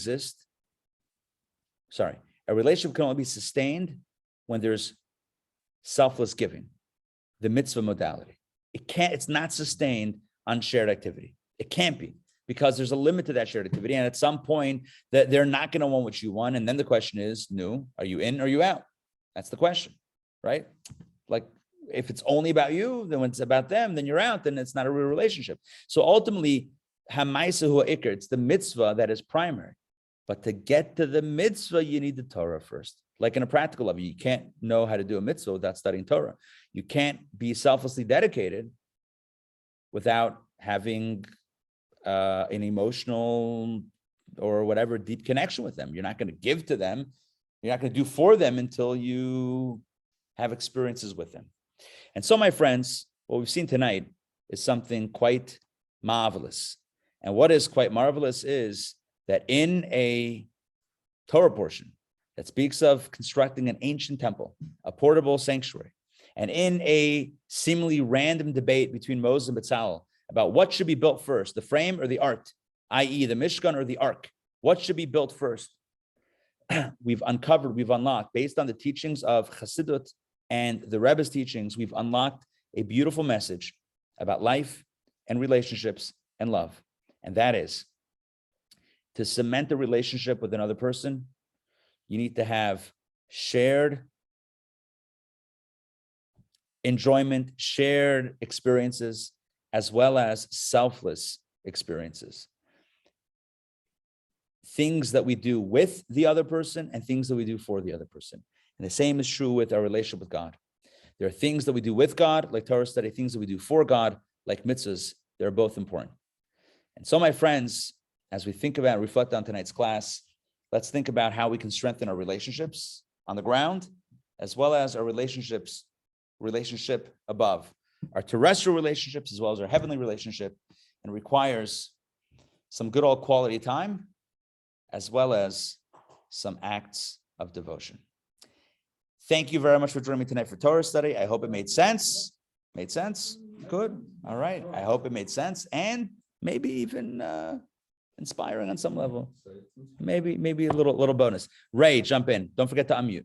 sustained when there's selfless giving, the mitzvah modality. It's not sustained on shared activity. It can't be, because there's a limit to that shared activity. And at some point that they're not going to want what you want. And then the question is, are you in or are you out? That's the question, right? Like if it's only about you, then when it's about them, then you're out, then it's not a real relationship. So ultimately, hamaisa hu ikar, it's the mitzvah that is primary. But to get to the mitzvah, you need the Torah first. Like in a practical level, you can't know how to do a mitzvah without studying Torah. You can't be selflessly dedicated without having an emotional or whatever deep connection with them. You're not going to give to them. You're not going to do for them until you have experiences with them. And so, my friends, what we've seen tonight is something quite marvelous. And what is quite marvelous is that in a Torah portion that speaks of constructing an ancient temple, a portable sanctuary, and in a seemingly random debate between Moses and Bezalel about what should be built first, the frame or the art, i.e. the Mishkan or the ark, what should be built first? We've unlocked, based on the teachings of Chassidut and the Rebbe's teachings, we've unlocked a beautiful message about life and relationships and love. And that is, to cement a relationship with another person, you need to have shared enjoyment, shared experiences, as well as selfless experiences. Things that we do with the other person and things that we do for the other person. And the same is true with our relationship with God. There are things that we do with God, like Torah study, things that we do for God, like mitzvahs. They're both important. And so, my friends, as we think about and reflect on tonight's class, let's think about how we can strengthen our relationships on the ground, as well as our relationship above, our terrestrial relationships, as well as our heavenly relationship, and requires some good old quality time, as well as some acts of devotion. Thank you very much for joining me tonight for Torah study. I hope it made sense. Made sense? Good. All right. I hope it made sense and maybe even inspiring on some level. Maybe a little bonus. Ray, jump in. Don't forget to unmute.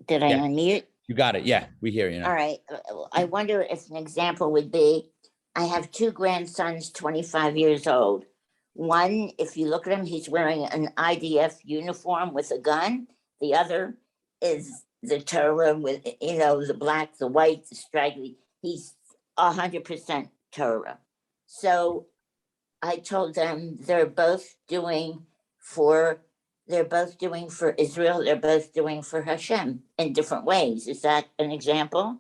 Did I unmute? You got it. Yeah, we hear you now. All right. I wonder if an example would be, I have two grandsons, 25 years old. One, if you look at him, he's wearing an IDF uniform with a gun. The other is the Torah with, the black, the white, the straggly. He's 100% Torah. So I told them they're both doing for Israel. They're both doing for Hashem in different ways. Is that an example?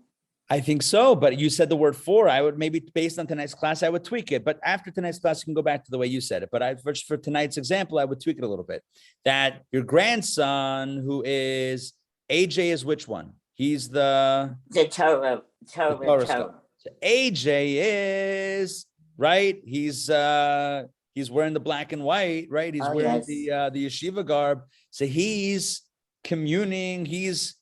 I think so, but you said the word for. I would maybe, based on tonight's class, I would tweak it. But after tonight's class, you can go back to the way you said it. But for tonight's example, I would tweak it a little bit. That your grandson, who is AJ, is which one? He's the Torah. So AJ is right. He's wearing the black and white, right? He's wearing the yeshiva garb. So he's communing. He's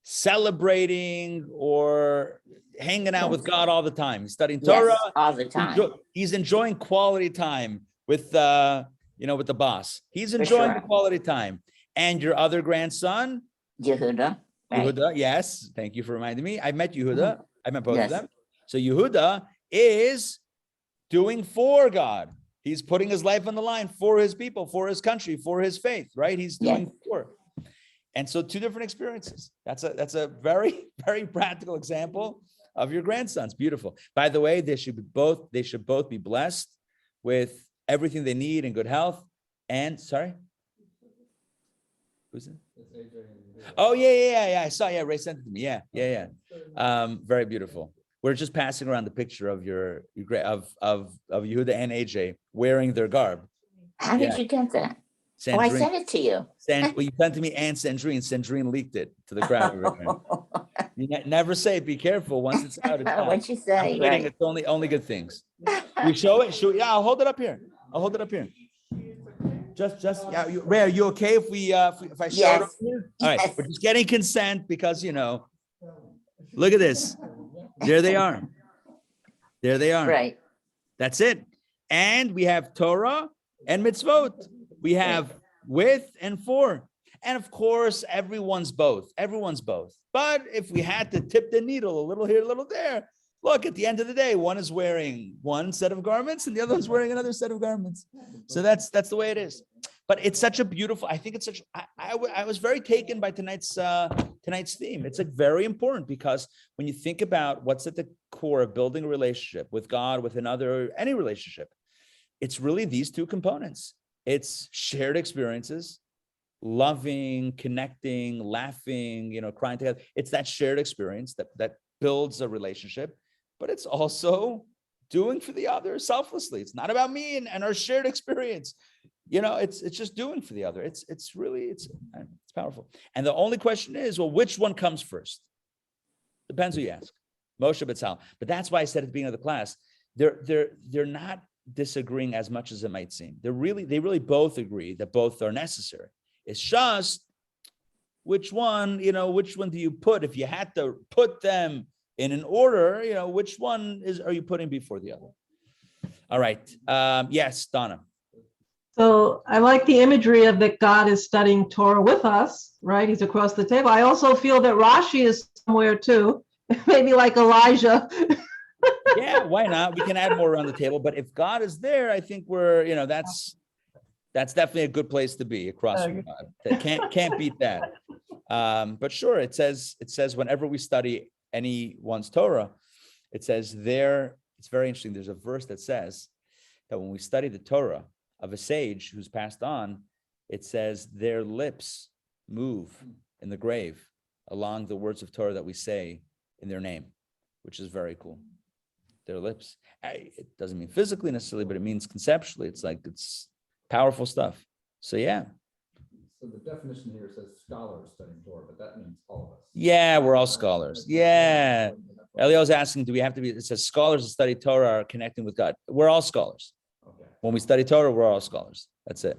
celebrating or hanging out with God all the time. He's studying Torah all the time. He's enjoying quality time with with the boss. He's enjoying the quality time. And your other grandson, Yehuda. Right. Yehuda, yes. Thank you for reminding me. I met Yehuda. I met both of them. So Yehuda is doing for God. He's putting his life on the line for his people, for his country, for his faith, right? He's doing work. And so two different experiences. That's a very, very practical example of your grandsons. Beautiful. By the way, they should both be blessed with everything they need and good health. And sorry, who's it? Oh yeah. I saw. Yeah, Ray sent it to me. Yeah. Very beautiful. We're just passing around the picture of your of Yehuda and AJ wearing their garb. How did you get that? Oh, I sent it to you. Well, you sent it to me and Sandrine. Sandrine leaked it to the crowd. You never say it. Be careful. Once it's out, it's out. What you say? Right. It's only good things. We show it. Yeah, I'll hold it up here. Just yeah. Ray, are you okay if I show it? Yes. All right. We're just getting consent because look at this. There they are. Right. That's it. And we have Torah and mitzvot. We have with and for. And of course, everyone's both. But if we had to tip the needle a little here, a little there, look, at the end of the day, one is wearing one set of garments and the other one's wearing another set of garments. So that's the way it is. But it's such a beautiful, I think it's such, I was very taken by tonight's theme. It's very important because when you think about what's at the core of building a relationship with God, with another, any relationship, it's really these two components. It's shared experiences, loving, connecting, laughing, crying together. It's that shared experience that builds a relationship, but it's also doing for the other selflessly. It's not about me and our shared experience. It's just doing for the other. It's powerful. And the only question is, well, which one comes first? Depends who you ask. Moshe Betzalel. But that's why I said at the beginning of the class, they're not disagreeing as much as it might seem. They really both agree that both are necessary. It's just which one do you put? If you had to put them in an order, which one are you putting before the other? All right. Yes, Donna. So I like the imagery of that God is studying Torah with us, right? He's across the table. I also feel that Rashi is somewhere too, maybe like Elijah. Yeah, why not? We can add more around the table, but if God is there, I think we're, that's definitely a good place to be across from God. Can't beat that. But sure, it says whenever we study anyone's Torah, it says there, it's very interesting. There's a verse that says that when we study the Torah of a sage who's passed on, it says their lips move in the grave along the words of Torah that we say in their name, which is very cool. Their lips. It doesn't mean physically necessarily, but it means conceptually. It's powerful stuff. So yeah. So the definition here says scholars studying Torah, but that means all of us. Yeah, we're all scholars. Yeah. Elio's asking, do we have to be, it says scholars that study Torah are connecting with God. We're all scholars. Okay. When we study Torah, we're all scholars. That's it.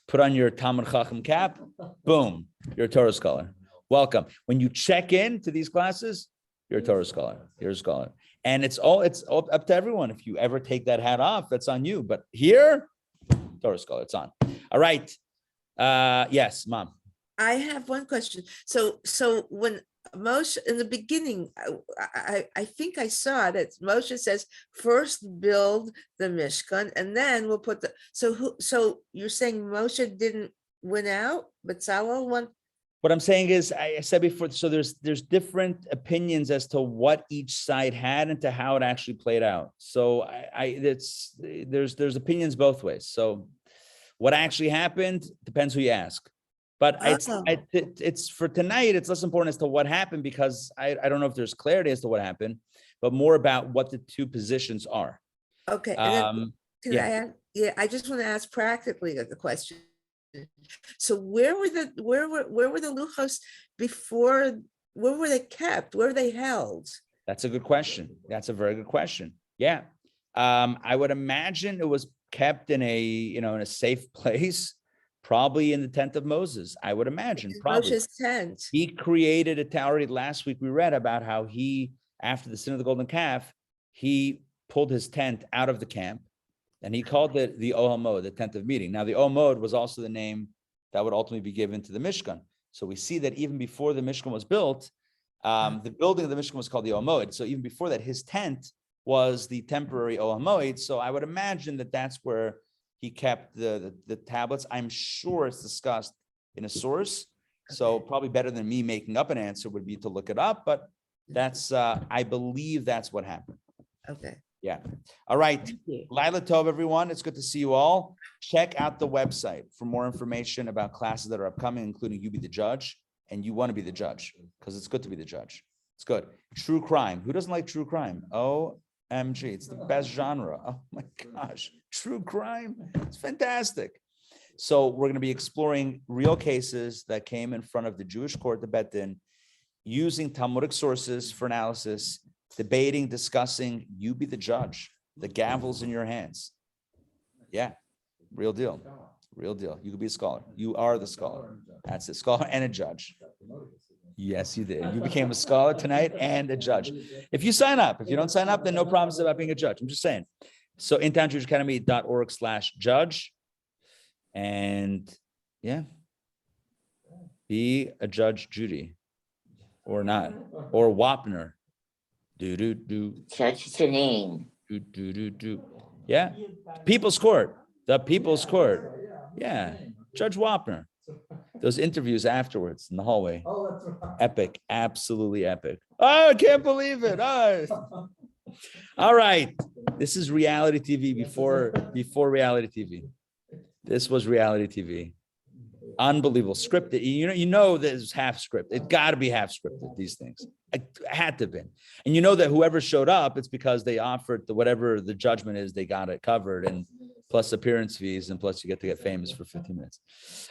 Put on your Talmud Chacham cap. Boom. You're a Torah scholar. Welcome. When you check in to these classes, you're a Torah scholar. You're a scholar. And it's all up to everyone. If you ever take that hat off, that's on you. But here, Torah scholar, it's on. All right. Yes, Mom. I have one question. So when Moshe, in the beginning, I think I saw that Moshe says, first build the Mishkan, and then we'll put so you're saying Moshe didn't win out, but Betzalel won? What I'm saying is, I said before, so there's different opinions as to what each side had and to how it actually played out. So there's opinions both ways. So what actually happened depends who you ask. But it's for tonight, it's less important as to what happened because I don't know if there's clarity as to what happened, but more about what the two positions are. Okay. And then I just want to ask practically the question. So where were the luchos before? Where were they kept? Where were they held? That's a good question. That's a very good question. Yeah. I would imagine it was kept in a safe place, probably in the tent of Moses. I would imagine. Probably. Moshe's tent. He created a tower. Last week we read about how he, after the sin of the golden calf, he pulled his tent out of the camp. And he called it the Ohel Moed, the tent of meeting. Now, the Ohel Moed was also the name that would ultimately be given to the Mishkan. So we see that even before the Mishkan was built, the building of the Mishkan was called the Ohel Moed. So even before that, his tent was the temporary Ohel Moed. So I would imagine that that's where he kept the tablets. I'm sure it's discussed in a source. So probably better than me making up an answer would be to look it up, but that's, I believe that's what happened. Okay. Yeah. All right. Thank you. Laila Tov, everyone. It's good to see you all. Check out the website for more information about classes that are upcoming, including You Be the Judge, and you want to be the judge because it's good to be the judge. It's good. True crime. Who doesn't like true crime? OMG. It's the best genre. Oh my gosh. True crime. It's fantastic. So we're going to be exploring real cases that came in front of the Jewish court, the Bet Din, using Talmudic sources for analysis, debating, discussing. You be the judge. The gavel's in your hands. Yeah, real deal. Real deal. You could be a scholar. You are the scholar. That's it. Scholar and a judge. Yes, you did. You became a scholar tonight and a judge. If you sign up, if you don't sign up, then no promises about being a judge. I'm just saying. So intownjewishacademy.org/judge. And yeah, be a Judge Judy or not, or Wapner. Judge Janine. Yeah, People's Court, the People's Court. Yeah, Judge Wapner. Those interviews afterwards in the hallway. Epic, absolutely epic. Oh, I can't believe it. Oh. All right, this is reality TV before reality TV. This was reality TV. Unbelievable. Scripted. You know that it's half scripted. It got to be half scripted, these things. It had to have been. And you know that whoever showed up, it's because they offered whatever the judgment is, they got it covered, and plus appearance fees, and plus you get to get famous for 15 minutes.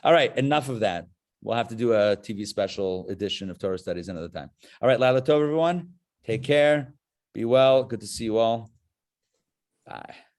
All right, enough of that. We'll have to do a TV special edition of Torah Studies another time. All right, Laila Tov, everyone. Take care. Be well. Good to see you all. Bye.